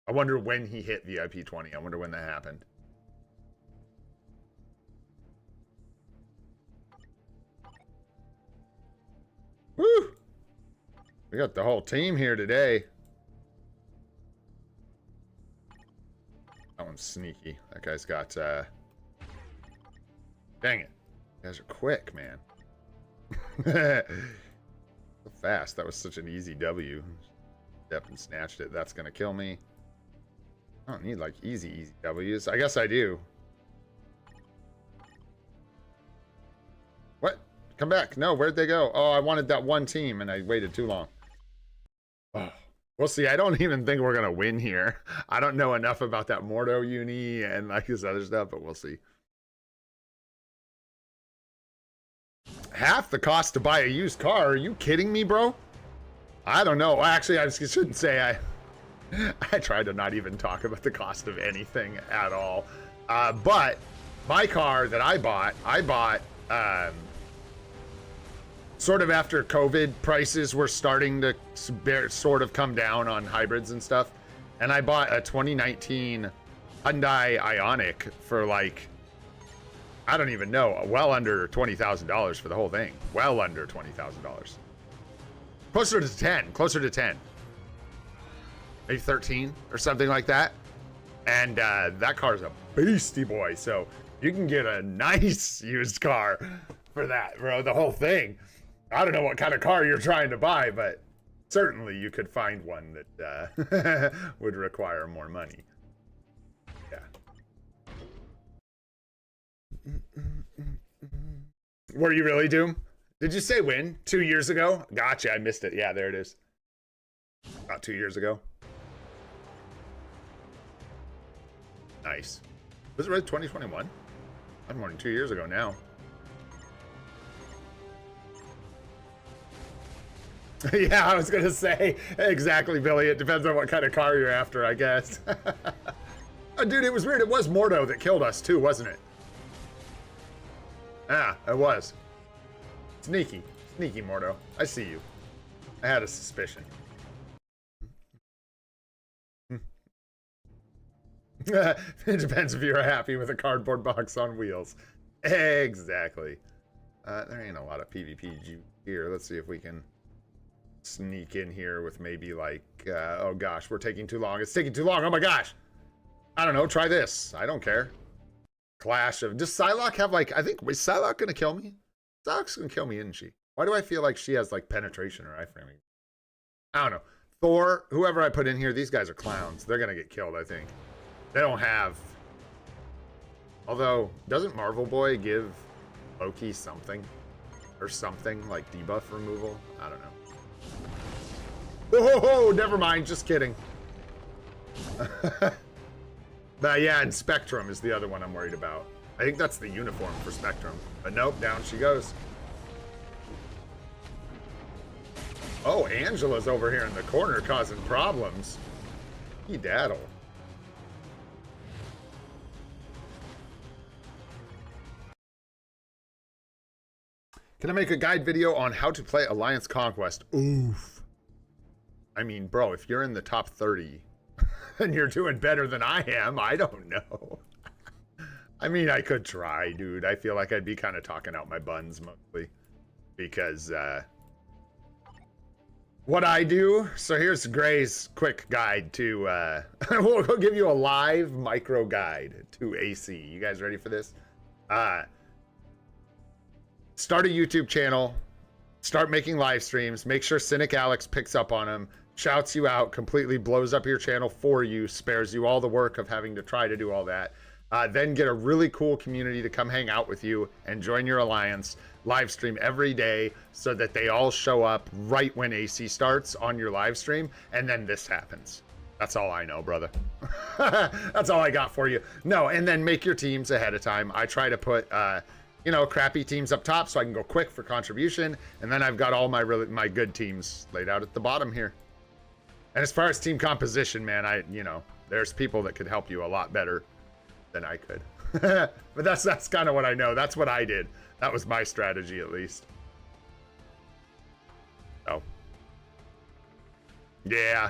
Speaker 1: I wonder when he hit VIP 20. I wonder when that happened. Woo! We got the whole team here today. That one's sneaky. That guy's got, dang it. You guys are quick, man. So fast. That was such an easy W. Step and snatched it. That's gonna kill me. I don't need, like, easy W's. I guess I do. What? Come back. No, where'd they go? Oh, I wanted that one team, and I waited too long. Oh, we'll see. I don't even think we're going to win here. I don't know enough about that Mordo uni and, like, this other stuff, but we'll see. Half the cost to buy a used car? Are you kidding me, bro? I don't know. Actually, I shouldn't say I try to not even talk about the cost of anything at all. But my car that I bought sort of after COVID, prices were starting to sort of come down on hybrids and stuff. And I bought a 2019 Hyundai Ioniq for like, I don't even know, well under $20,000 for the whole thing. Well under $20,000. Closer to 10, closer to 10. Maybe 13 or something like that. And that car's a beastie boy. So you can get a nice used car for that, bro. The whole thing. I don't know what kind of car you're trying to buy, but certainly you could find one that would require more money. Yeah. Were you really, Doom? Did you say when? 2 years ago? Gotcha, I missed it. Yeah, there it is. About 2 years ago. Nice. Was it really 2021? I'm more than 2 years ago now. Yeah, I was gonna say exactly, Billy. It depends on what kind of car you're after, I guess. Oh, dude, it was weird. It was Mordo that killed us too, wasn't it? Ah, it was. Sneaky Mordo. I see you. I had a suspicion. It depends if you're happy with a cardboard box on wheels. Exactly. There ain't a lot of PvP here. Let's see if we can sneak in here with maybe like, oh gosh, we're taking too long. It's taking too long. Oh my gosh. I don't know. Try this. I don't care. Clash of... Does Psylocke have like... I think... Is Psylocke going to kill me? Psylocke's going to kill me, isn't she? Why do I feel like she has like penetration or iframing? I don't know. Thor, whoever I put in here, these guys are clowns. They're going to get killed, I think. They don't have... Although, doesn't Marvel Boy give Loki something? Or something, like debuff removal? I don't know. Oh, never mind. Just kidding. But yeah, and Spectrum is the other one I'm worried about. I think that's the uniform for Spectrum. But nope, down she goes. Oh, Angela's over here in the corner causing problems. He daddle. Can I make a guide video on how to play Alliance Conquest? Oof. I mean, bro, if you're in the top 30 and you're doing better than I am, I don't know. I mean, I could try, dude. I feel like I'd be kind of talking out my buns mostly. Because, what I do... So here's Gray's quick guide to... we'll give you a live micro guide to AC. You guys ready for this? start a YouTube channel, start making live streams, make sure Cynic Alex picks up on them, shouts you out, completely blows up your channel for you, spares you all the work of having to try to do all that. Then get a really cool community to come hang out with you and join your alliance, live stream every day so that they all show up right when AC starts on your live stream, and then this happens. That's all I know, brother. That's all I got for you. No, and then make your teams ahead of time. I try to put, you know, crappy teams up top so I can go quick for contribution, and then I've got all my good teams laid out at the bottom here. And as far as team composition, man, you know, there's people that could help you a lot better than I could. But that's kind of what I know. That's what I did. That was my strategy, at least. Oh. Yeah.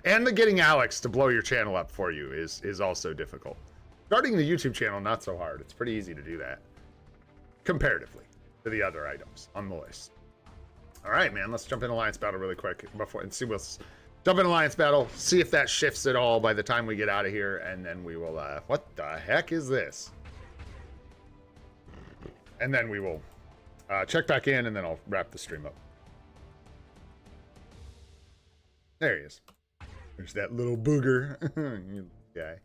Speaker 1: And the getting Alex to blow your channel up for you is also difficult. Starting the YouTube channel, not so hard. It's pretty easy to do that. Comparatively to the other items on the list. All right, man, let's jump in Alliance Battle really quick and see what's... Jump in Alliance Battle, see if that shifts at all by the time we get out of here, and then we will, what the heck is this? And then we will check back in, and then I'll wrap the stream up. There he is. There's that little booger. Guy.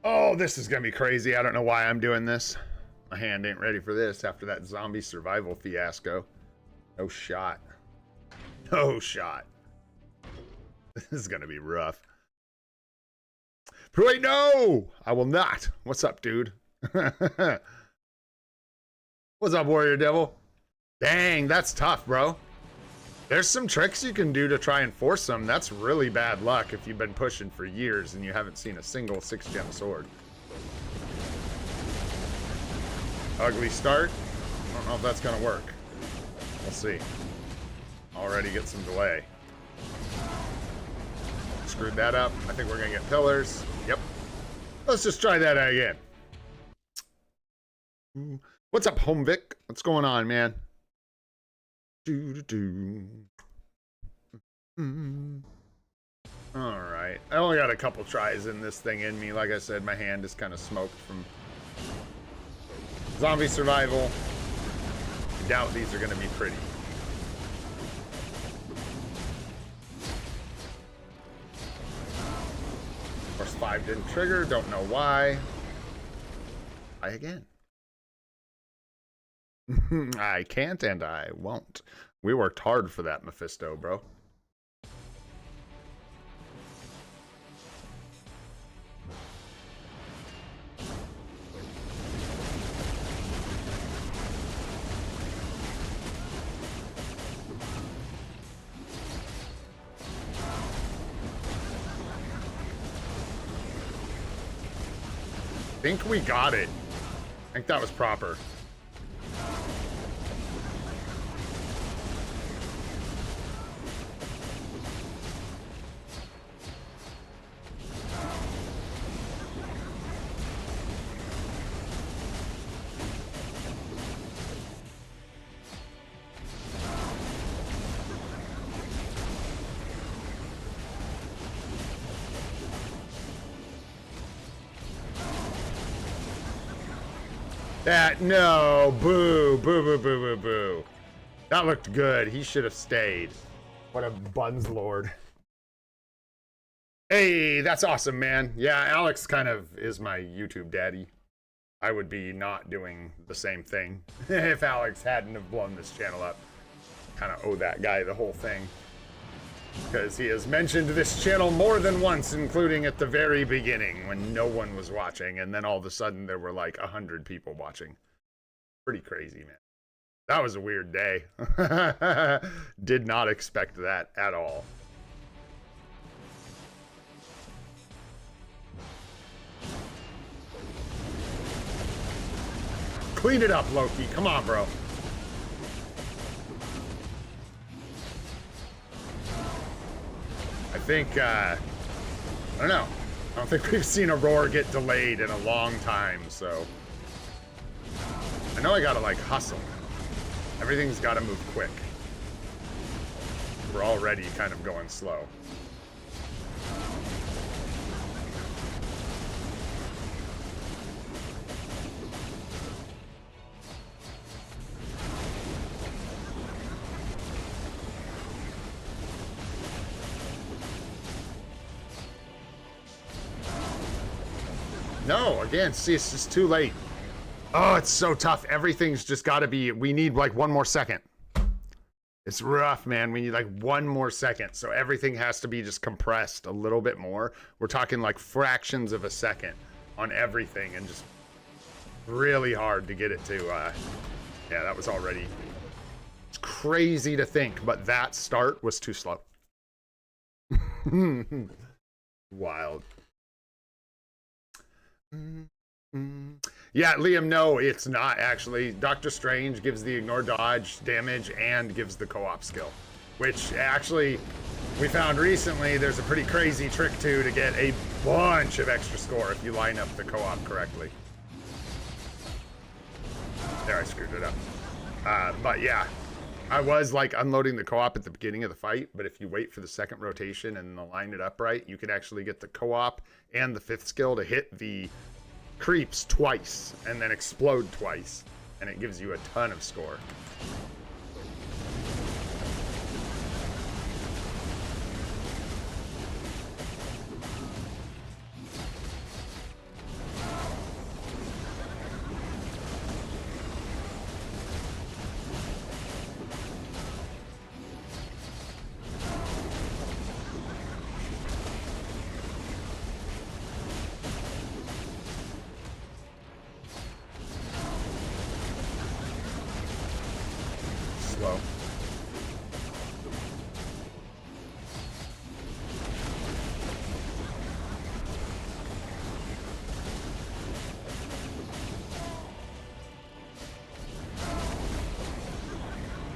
Speaker 1: Oh, this is gonna be crazy. I don't know why I'm doing this. My hand ain't ready for this after that zombie survival fiasco. No shot. No shot. This is gonna be rough. Wait, no! I will not. What's up, dude? What's up, Warrior Devil? Dang, that's tough, bro. There's some tricks you can do to try and force them. That's really bad luck if you've been pushing for years and you haven't seen a single 6-gem sword. Ugly start. I don't know if that's gonna work. We'll see. Already get some delay. Screwed that up. I think we're gonna get pillars. Yep. Let's just try that again. What's up, Home Vic? What's going on, man? All right. I only got a couple tries in this thing in me. Like I said, my hand is kind of smoked from zombie survival. I doubt these are going to be pretty. Force 5 didn't trigger. Don't know why. Try again. I can't and I won't. We worked hard for that, Mephisto, bro. I think we got it. I think that was proper. That, no, boo, boo, boo, boo, boo, boo. That looked good. He should have stayed. What a buns lord. Hey, that's awesome, man. Yeah, Alex kind of is my YouTube daddy. I would be not doing the same thing if Alex hadn't have blown this channel up. Kind of owe that guy the whole thing. Because he has mentioned this channel more than once, including at the very beginning when no one was watching, and then all of a sudden there were like 100 people watching. Pretty crazy, man. That was a weird day. Did not expect that at all. Clean it up, Loki. Come on, bro. I think, I don't know. I don't think we've seen a roar get delayed in a long time, so. I I know I gotta like hustle. Everything's gotta move quick. We're already kind of going slow. No, again, see, it's just too late. Oh, it's so tough. Everything's just got to be, we need like 1 more second. It's rough, man. We need like 1 more second. So everything has to be just compressed a little bit more. We're talking like fractions of a second on everything and just really hard to get it to, yeah, that was already, it's crazy to think, but that start was too slow. Wild. Yeah, Liam, no, it's not actually. Doctor Strange gives the ignore dodge damage and gives the co-op skill, which actually we found recently there's a pretty crazy trick to get a bunch of extra score if you line up the co-op correctly. There, I screwed it up. But yeah, I was like unloading the co-op at the beginning of the fight, but if you wait for the second rotation and line it up right, you can actually get the co-op and the 5th skill to hit the creeps twice and then explode twice, and it gives you a ton of score. Slow.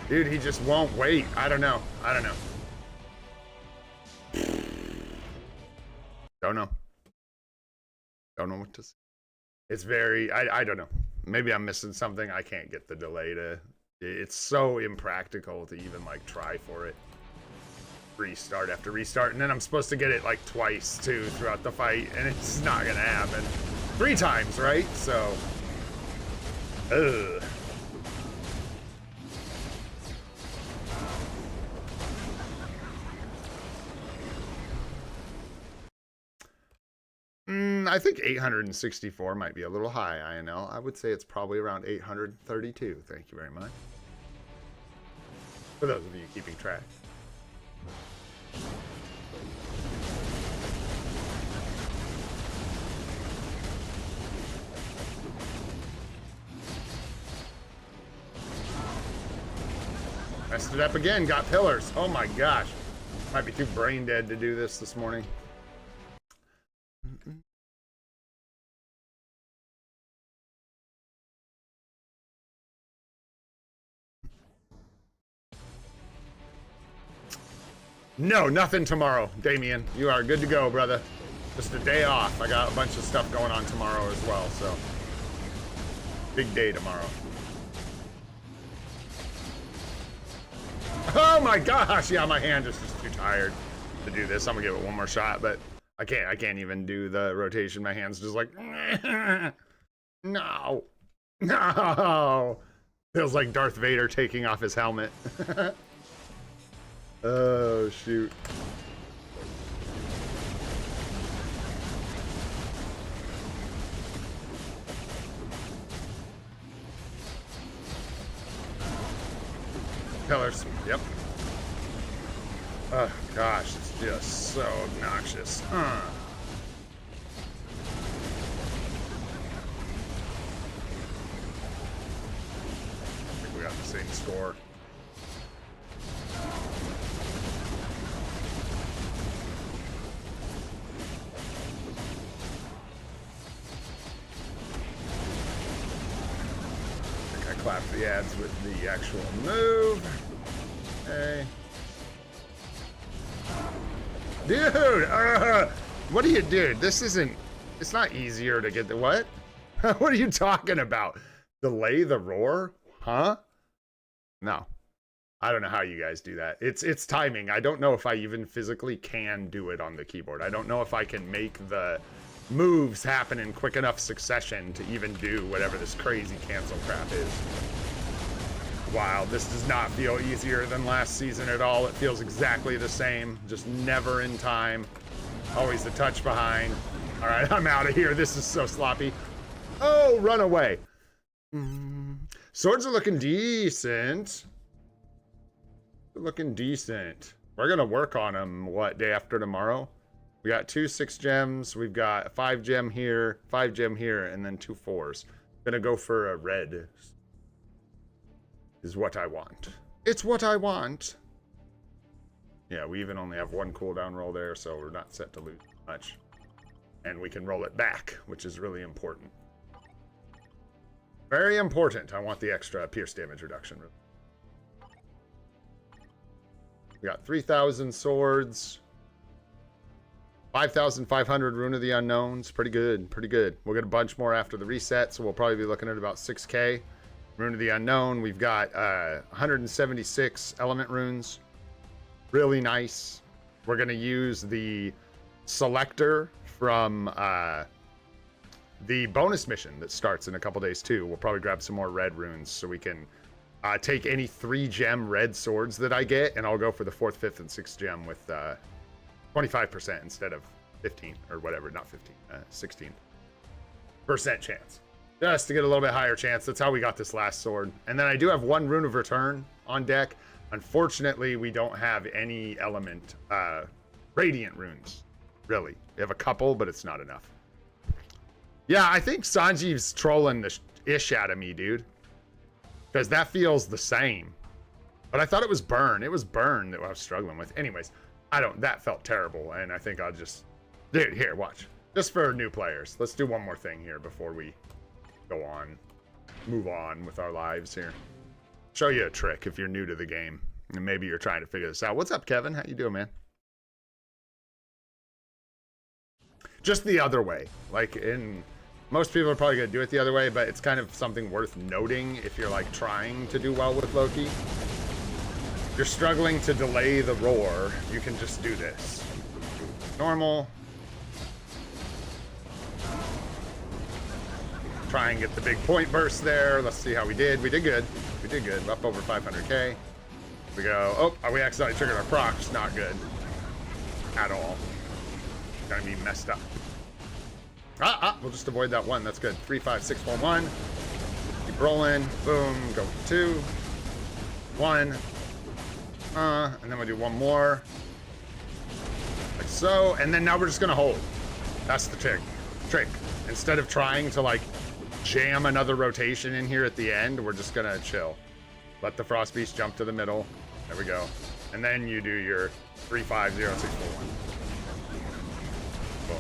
Speaker 1: Dude, he just won't wait. I don't know. I don't know. Don't know. Don't know what to say. It's very, I don't know. Maybe I'm missing something. I can't get the delay to, it's so impractical to even like try for it. Restart after restart, and then I'm supposed to get it like twice too throughout the fight, and it's not gonna happen. 3 times, right? So, ugh. I think 864 might be a little high, INL. I would say it's probably around 832. Thank you very much. For those of you keeping track. Messed it up again, got pillars. Oh my gosh. Might be too brain dead to do this morning. No, nothing tomorrow, Damien. You are good to go, brother. Just a day off. I got a bunch of stuff going on tomorrow as well, so. Big day tomorrow. Oh my gosh, yeah, my hand is just too tired to do this. I'm gonna give it 1 more shot, but I can't even do the rotation. My hand's just like, no, no. Feels like Darth Vader taking off his helmet. Oh, shoot. Pillars, yep. Oh, gosh, it's just so obnoxious. I think we got the same score. Clap the ads with the actual move. Hey. Dude, what do you do? This isn't, it's not easier to get the, what? What are you talking about? Delay the roar? Huh? No. I don't know how you guys do that. It's timing. I don't know if I even physically can do it on the keyboard. I don't know if I can make the moves happen in quick enough succession to even do whatever this crazy cancel crap is. Wow, this does not feel easier than last season at all. It feels exactly the same, just never in time. Always a touch behind. All right, I'm out of here. This is so sloppy. Oh, run away. Swords are looking decent. Looking decent. We're gonna work on them, what, day after tomorrow? We got 2 6 gems, we've got 5 gem here, 5 gem here, and then 2 4s. Gonna go for a red. Is what I want. It's what I want. Yeah, we even only have 1 cooldown roll there, so we're not set to lose much. And we can roll it back, which is really important. Very important. I want the extra pierce damage reduction. We got 3,000 swords. 5,500 Rune of the Unknowns. Pretty good, pretty good. We'll get a bunch more after the reset, so we'll probably be looking at about 6k. Rune of the Unknown. We've got 176 element runes. Really nice. We're going to use the selector from the bonus mission that starts in a couple days too. We'll probably grab some more red runes so we can take any 3 gem red swords that I get, and I'll go for the 4th, 5th, and 6th gem with 25% instead of 15 or whatever, not 15, 16% chance. Just to get a little bit higher chance. That's how we got this last sword. And then I do have 1 Rune of Return on deck. Unfortunately, we don't have any element radiant runes, really. We have a couple, but it's not enough. Yeah, I think Sanjeev's trolling the ish out of me, dude. Because that feels the same. But I thought it was burn. It was burn that I was struggling with. Anyways, that felt terrible. And I think I'll just, dude, here, watch. Just for new players. Let's do one more thing here before we go on, move on with our lives here. Show you a trick if you're new to the game. And maybe you're trying to figure this out. What's up, Kevin? How you doing, man? Just the other way. Like most people are probably going to do it the other way, but it's kind of something worth noting if you're like trying to do well with Loki. If you're struggling to delay the roar, you can just do this. Normal. Try and get the big point burst there. Let's see how we did. We did good. We did good. Up over 500k. We go. Oh, we accidentally triggered our procs. Not good. At all. Gonna be messed up. We'll just avoid that one. That's good. 3, 5, 6, 4, 1. Keep rolling. Boom. Go for 2. 1. And then we'll do 1 more. Like so. And then now we're just gonna hold. That's the trick. Instead of trying to like jam another rotation in here at the end, we're just gonna chill. Let the Frost Beast jump to the middle. There we go. And then you do your 3, 5, 0, 6, 4, 1. Boom.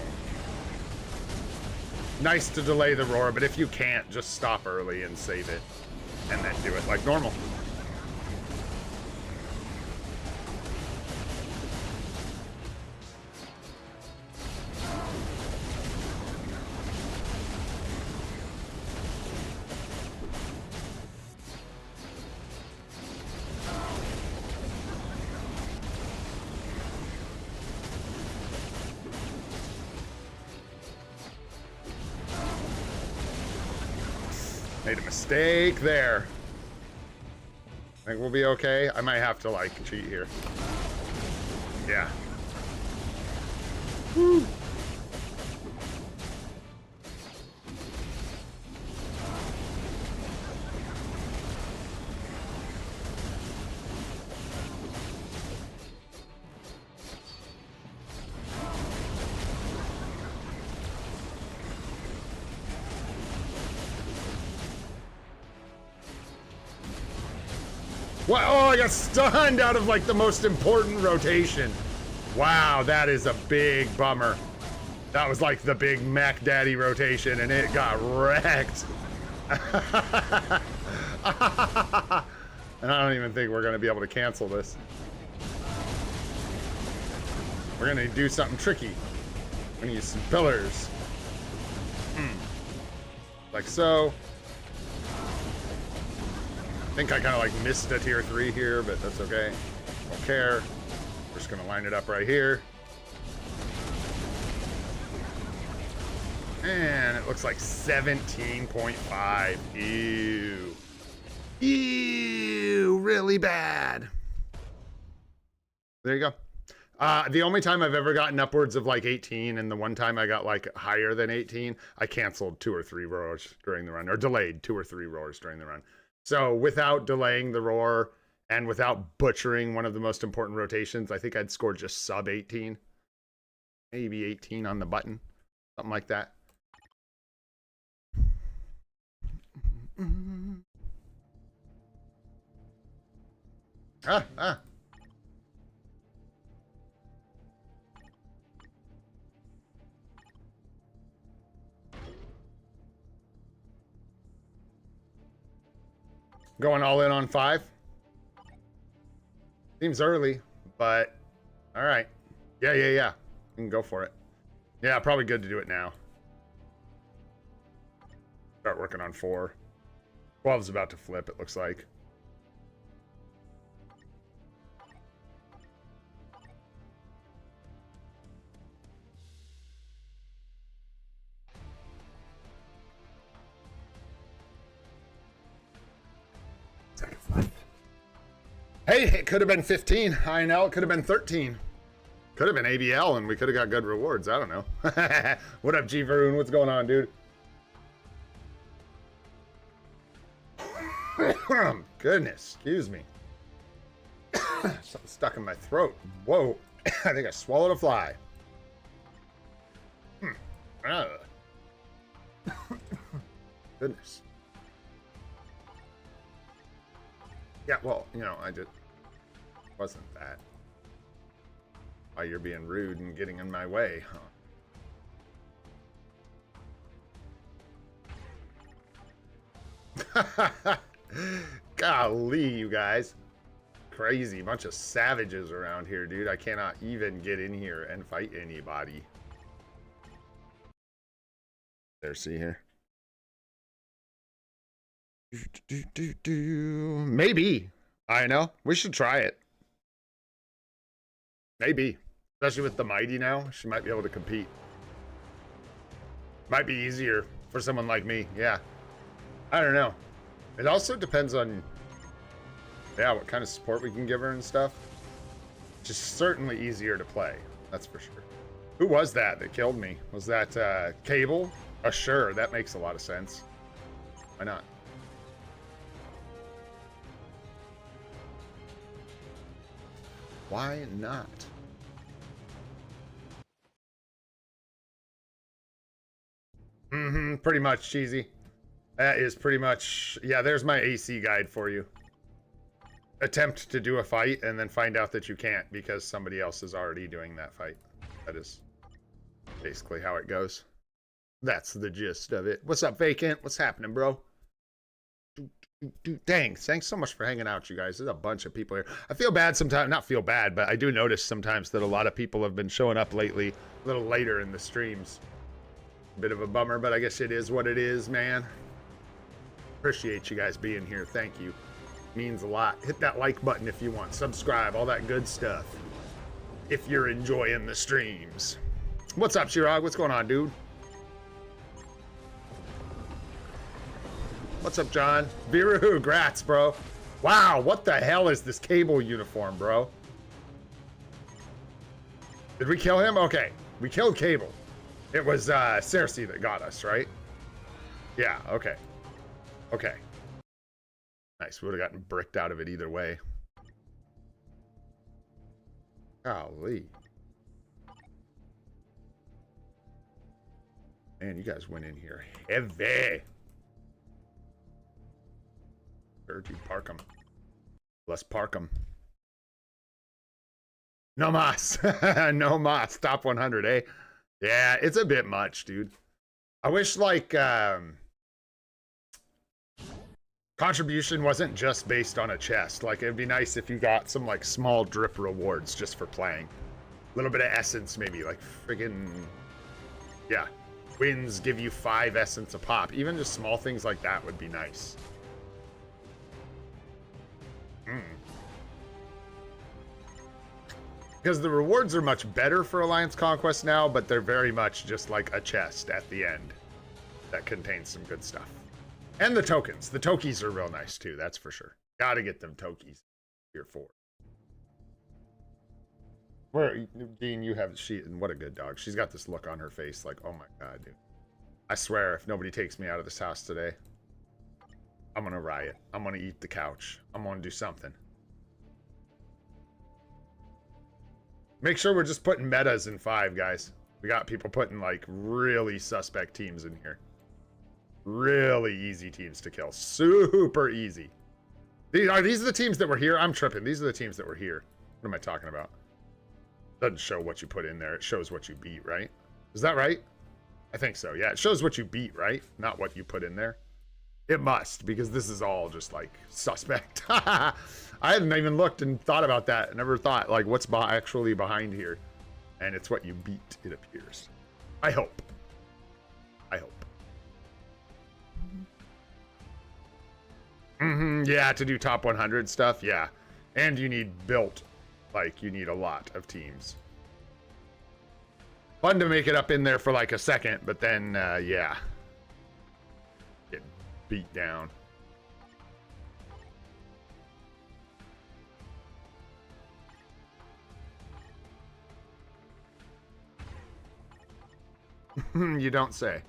Speaker 1: Nice to delay the roar, but if you can't, just stop early and save it. And then do it like normal. Made a mistake there. I think we'll be okay. I might have to like cheat here. Yeah. Woo. What? Oh, I got stunned out of like the most important rotation. Wow, that is a big bummer. That was like the big Mac Daddy rotation and it got wrecked. And I don't even think we're gonna be able to cancel this. We're gonna do something tricky. We're gonna use some pillars. Like so. think I kind of like missed a tier 3 here, but that's okay. Don't care. We're just gonna line it up right here. And it looks like 17.5. Ew. Ew, really bad. There you go. The only time I've ever gotten upwards of like 18, and the one time I got like higher than 18, I canceled 2 or 3 roars during the run, or delayed 2 or 3 roars during the run. So without delaying the roar and without butchering one of the most important rotations, I think I'd score just sub 18. Maybe 18 on the button. Something like that. Ah. Going all in on 5. Seems early, but all right. Yeah. You can go for it. Yeah, probably good to do it now. Start working on 4. 12's about to flip, it looks like. Hey, it could have been 15. I know, it could have been 13. Could have been ABL, and we could have got good rewards. I don't know. What up, G Varun? What's going on, dude? Goodness, excuse me. Something stuck in my throat. Whoa. I think I swallowed a fly. Goodness. Yeah, well, you know, I just wasn't that. Why you're being rude and getting in my way, huh? Golly, you guys. Crazy bunch of savages around here, dude. I cannot even get in here and fight anybody. There, see here. Maybe. I know. We should try it. Maybe. Especially with the Mighty now. She might be able to compete. Might be easier for someone like me. Yeah. I don't know. It also depends on, yeah, what kind of support we can give her and stuff. Just certainly easier to play. That's for sure. Who was that killed me? Was that Cable? Oh, sure. That makes a lot of sense. Why not? Why not? Pretty much, Cheesy. That is pretty much, yeah, there's my AC guide for you. Attempt to do a fight and then find out that you can't because somebody else is already doing that fight. That is basically how it goes. That's the gist of it. What's up, Vacant? What's happening, bro? Dang, thanks so much for hanging out, you guys. There's a bunch of people here. I feel bad sometimes, not feel bad, but I do notice sometimes that a lot of people have been showing up lately a little later in the streams. Bit of a bummer, but I guess it is what it is, man. Appreciate you guys being here. Thank you. Means a lot. Hit that like button if you want. Subscribe, all that good stuff. If you're enjoying the streams. What's up, Shirag? What's going on, dude? What's up, John? Viru, grats, bro. Wow, what the hell is this Cable uniform, bro? Did we kill him? Okay, we killed Cable. It was Cersei that got us, right? Yeah, okay. Okay. Nice, we would have gotten bricked out of it either way. Golly. Man, you guys went in here heavy. Urge you park them. Let's park them. No mas. No mas. Top 100, eh? Yeah, it's a bit much, dude. I wish, like, contribution wasn't just based on a chest. Like, it'd be nice if you got some, like, small drip rewards just for playing. A little bit of essence, maybe. Like, friggin'... yeah. Wins give you 5 essence a pop. Even just small things like that would be nice. Mm. Because the rewards are much better for Alliance Conquest now, but they're very much just like a chest at the end that contains some good stuff. And the tokens. The tokies are real nice too, that's for sure. Gotta get them tokies here for. Where, Dean, you have, and what a good dog. She's got this look on her face like, oh my god, dude. I swear, if nobody takes me out of this house today, I'm gonna riot. I'm gonna eat the couch. I'm gonna do something. Make sure we're just putting metas in 5, guys. We got people putting like really suspect teams in here. Really easy teams to kill. Super easy. These are the teams that were here? I'm tripping. These are the teams that were here. What am I talking about? Doesn't show what you put in there. It shows what you beat, right? Is that right? I think so. Yeah, it shows what you beat, right? Not what you put in there. It must, because this is all just like suspect. I hadn't even looked and thought about that. I never thought like what's actually behind here. And it's what you beat, it appears. I hope. I hope. Yeah, to do top 100 stuff, yeah. And you need built, like you need a lot of teams. Fun to make it up in there for like a second, but then, yeah. Get beat down. You don't say.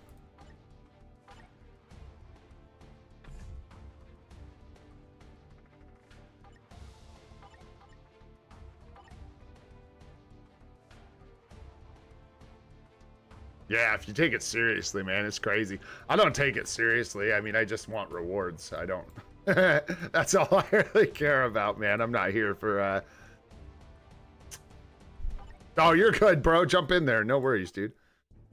Speaker 1: Yeah, if you take it seriously, man, it's crazy. I don't take it seriously. I mean, I just want rewards. I don't. That's all I really care about, man. I'm not here for, Oh, you're good, bro. Jump in there. No worries, dude.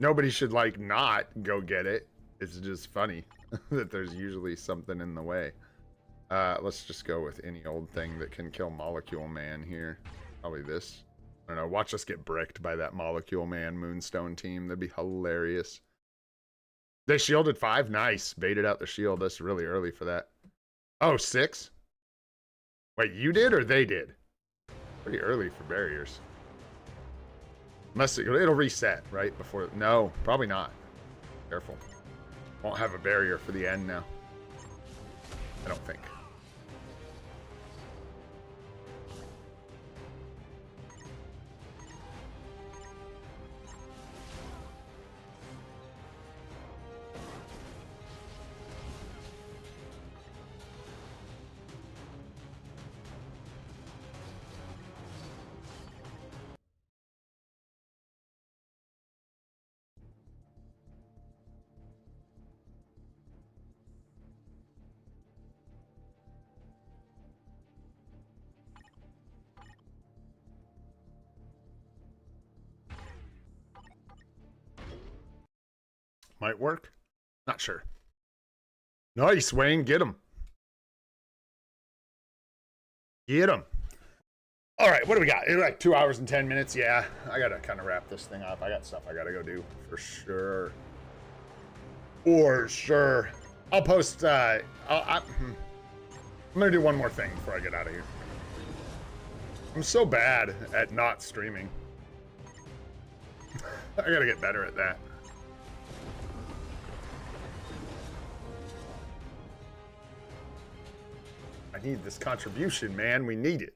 Speaker 1: Nobody should, like, not go get it. It's just funny that there's usually something in the way. Let's just go with any old thing that can kill Molecule Man here. Probably this. I don't know, watch us get bricked by that Molecule Man Moonstone team. That'd be hilarious. They shielded 5? Nice. Baited out the shield. That's really early for that. Oh, 6? Wait, you did or they did? Pretty early for barriers. Unless it'll reset, right? Before. No, probably not. Careful. Won't have a barrier for the end now. I don't think. Might work. Not sure. Nice, Wayne. Get him. Get him. All right, what do we got? It's like 2 hours and 10 minutes. Yeah, I got to kind of wrap this thing up. I got stuff I got to go do for sure. For sure. I'll post. I'm going to do one more thing before I get out of here. I'm so bad at not streaming. I got to get better at that. I need this contribution, man. We need it.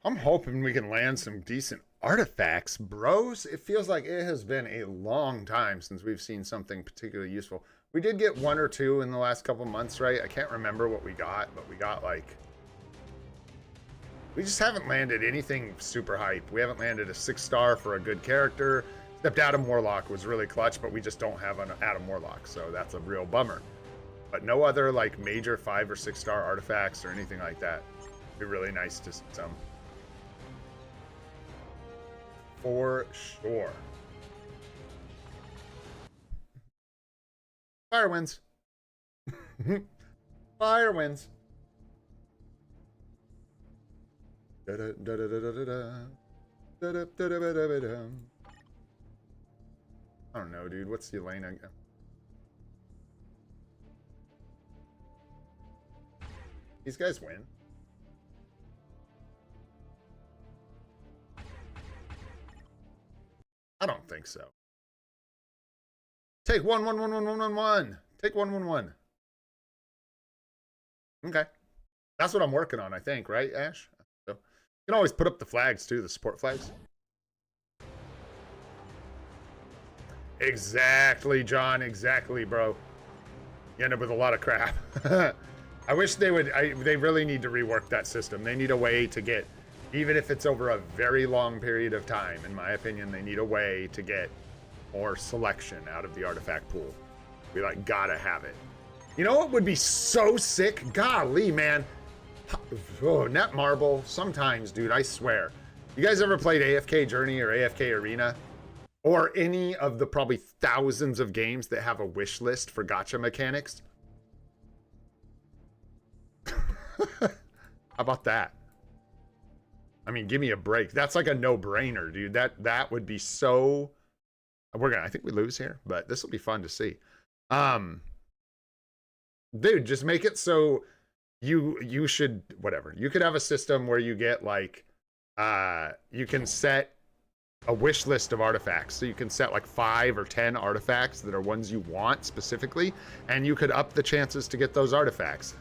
Speaker 1: I'm hoping we can land some decent artifacts, bros. It feels like it has been a long time since we've seen something particularly useful. We did get 1 or 2 in the last couple months, right? I can't remember what we got, but we got like... We just haven't landed anything super hype. We haven't landed a 6-star for a good character. Except Adam Warlock was really clutch, but we just don't have an Adam Warlock, so that's a real bummer. But no other like major 5 or 6-star artifacts or anything like that. Be really nice to see some. For sure. Fire wins. Fire wins. I don't know, dude. What's the Elena? These guys win. I don't think so. Take 1-1-1-1-1-1-1. Take 1-1-1. Okay. That's what I'm working on, I think, right, Ash? So you can always put up the flags too, the support flags. Exactly, John. Exactly, bro. You end up with a lot of crap. I wish they would. They really need to rework that system. They need a way to get, even if it's over a very long period of time, in my opinion, they need a way to get more selection out of the artifact pool. We like gotta have it. You know what would be so sick? Golly, man. Oh, net marble. Sometimes, dude, I swear. You guys ever played AFK Journey or AFK Arena? Or any of the probably thousands of games that have a wish list for gacha mechanics? How about that? I mean, give me a break. That's like a no-brainer, dude. That would be so... I think we lose here, but this will be fun to see. Dude, just make it so you should, whatever. You could have a system where you get like, you can set a wish list of artifacts. So you can set like 5 or 10 artifacts that are ones you want specifically, and you could up the chances to get those artifacts.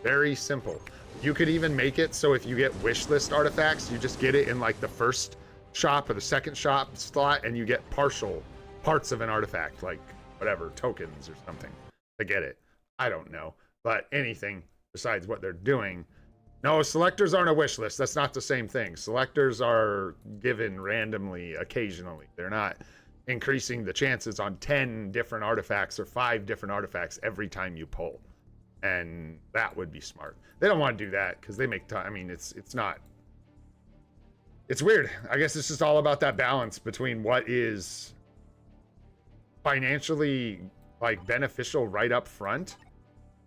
Speaker 1: Very simple. You could even make it so if you get wish list artifacts, you just get it in like the first shop or the second shop slot, and you get partial parts of an artifact, like whatever, tokens or something to get it. I don't know. But anything besides what they're doing. No, selectors aren't a wish list. That's not the same thing. Selectors are given randomly, occasionally. They're not increasing the chances on 10 different artifacts or 5 different artifacts every time you pull. And that would be smart. They don't want to do that because they make time. I mean, it's not. It's weird. I guess it's just all about that balance between what is financially like beneficial right up front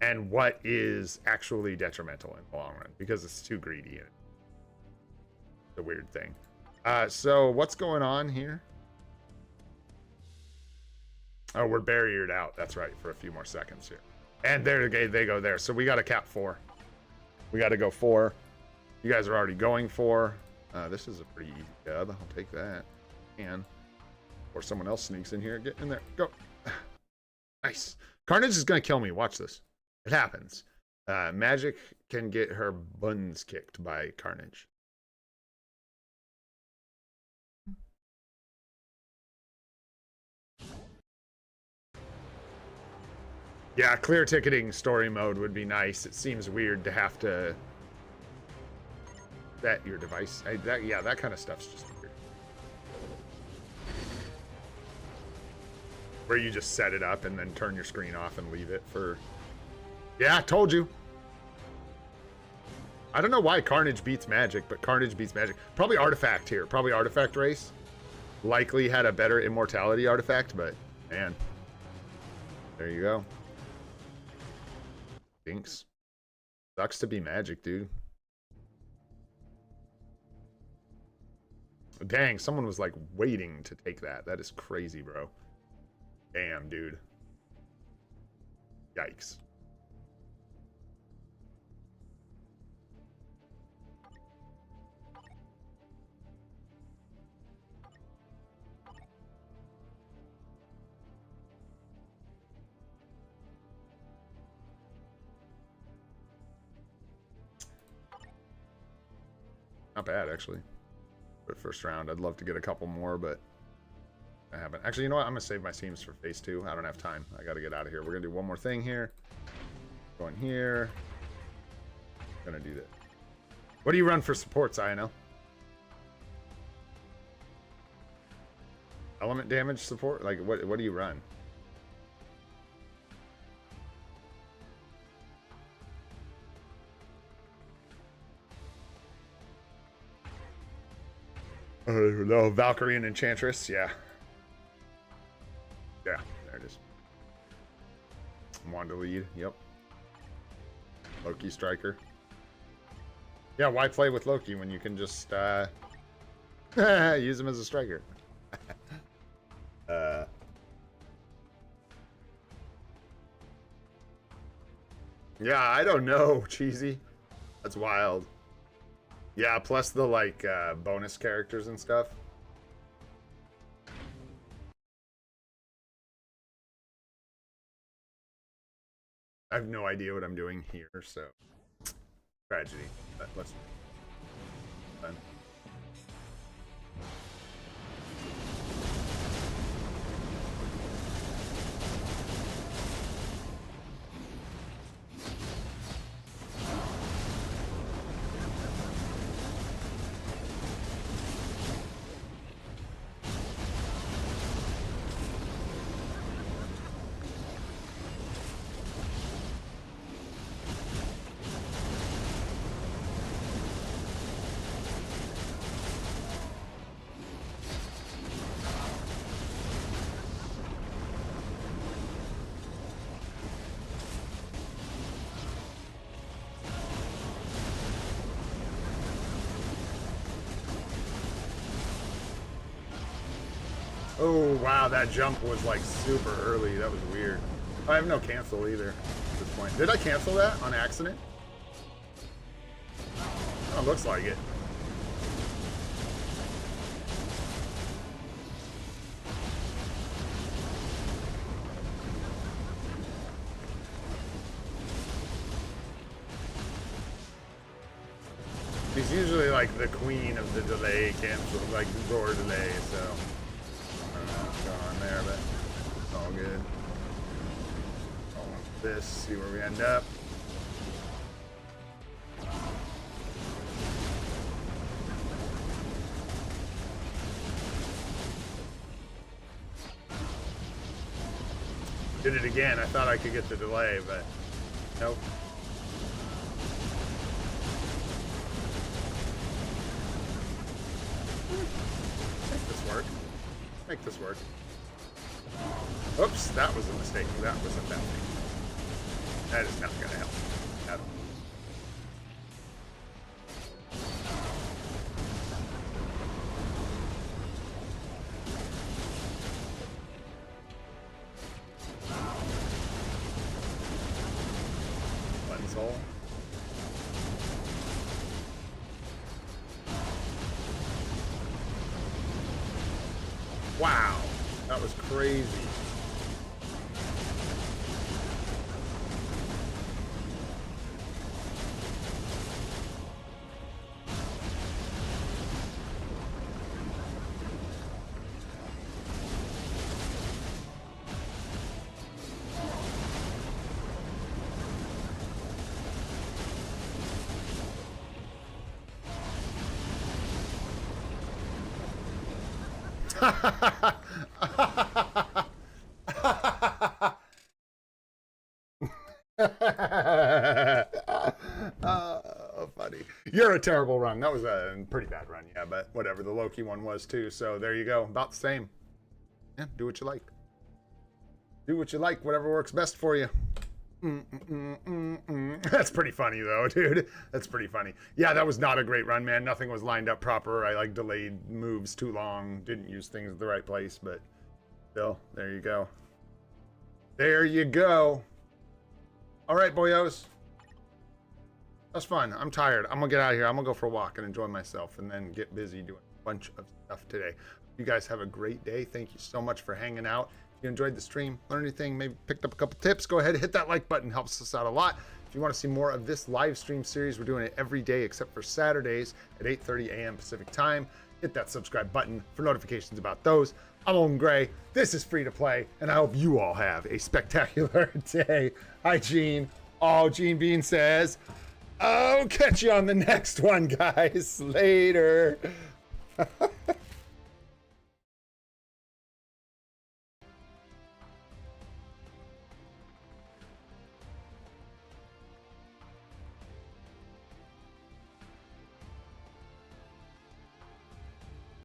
Speaker 1: and what is actually detrimental in the long run, because it's too greedy. It's a weird thing. So what's going on here? Oh, we're barriered out. That's right, for a few more seconds here. And there they go there. So we got to cap 4. We got to go 4. You guys are already going 4. This is a pretty easy dub. I'll take that. And or someone else sneaks in here. Get in there. Go. Nice. Carnage is going to kill me. Watch this. It happens. Magic can get her buns kicked by Carnage. Yeah, clear ticketing story mode would be nice. It seems weird to have to set your device. Yeah, that kind of stuff's just weird. Where you just set it up and then turn your screen off and leave it for... Yeah, I told you. I don't know why Carnage beats Magic, but Carnage beats Magic. Probably Artifact here. Probably Artifact race. Likely had a better Immortality artifact, but man. There you go. Stinks. Sucks to be Magic, dude. Dang, someone was like waiting to take that. That is crazy, bro. Damn, dude. Yikes. Not bad, actually. For the first round, I'd love to get a couple more, but I haven't. Actually, you know what? I'm going to save my teams for phase 2. I don't have time. I got to get out of here. We're going to do one more thing here. Going here. Going to do that. What do you run for supports, Ino? Element damage support? Like, what do you run? No, Valkyrie and Enchantress, yeah. Yeah, there it is. Wanda lead, yep. Loki striker. Yeah, why play with Loki when you can just use him as a striker? Yeah, I don't know, Cheesy. That's wild. Yeah, plus the like bonus characters and stuff. I have no idea what I'm doing here, so tragedy. But let's. Oh, wow, that jump was like super early. That was weird. I have no cancel either at this point. Did I cancel that on accident? Oh, looks like it. He's usually like the queen of the delay cancel, like the door delay, so. There, but it's all good. This, see where we end up. Did it again. I thought I could get the delay, but nope. Make this work. Make this work. Oops, that was a mistake. That was a bad thing. That is not going to help at all. Buttons hole. Wow, that was crazy. Funny. You're a terrible run. That was a pretty bad run, yeah, but whatever. The Loki one was too, so there you go. About the same. Yeah, do what you like. Do what you like, whatever works best for you. That's pretty funny though, dude. That's pretty funny. Yeah, that was not a great run, man. Nothing was lined up proper. I like delayed moves too long. Didn't use things at the right place, but still, there you go. There you go. All right, boyos. That's fun. I'm tired. I'm gonna get out of here. I'm gonna go for a walk and enjoy myself and then get busy doing a bunch of stuff today. You guys have a great day. Thank you so much for hanging out. If you enjoyed the stream, learned anything, maybe picked up a couple tips, go ahead and hit that like button. Helps us out a lot. If you want to see more of this live stream series, we're doing it every day except for Saturdays at 8:30 a.m. Pacific time. Hit that subscribe button for notifications about those. I'm Owen Gray. This is Free to Play, and I hope you all have a spectacular day. Hi, Gene. Oh, Gene Bean says, "Oh, catch you on the next one, guys. Later."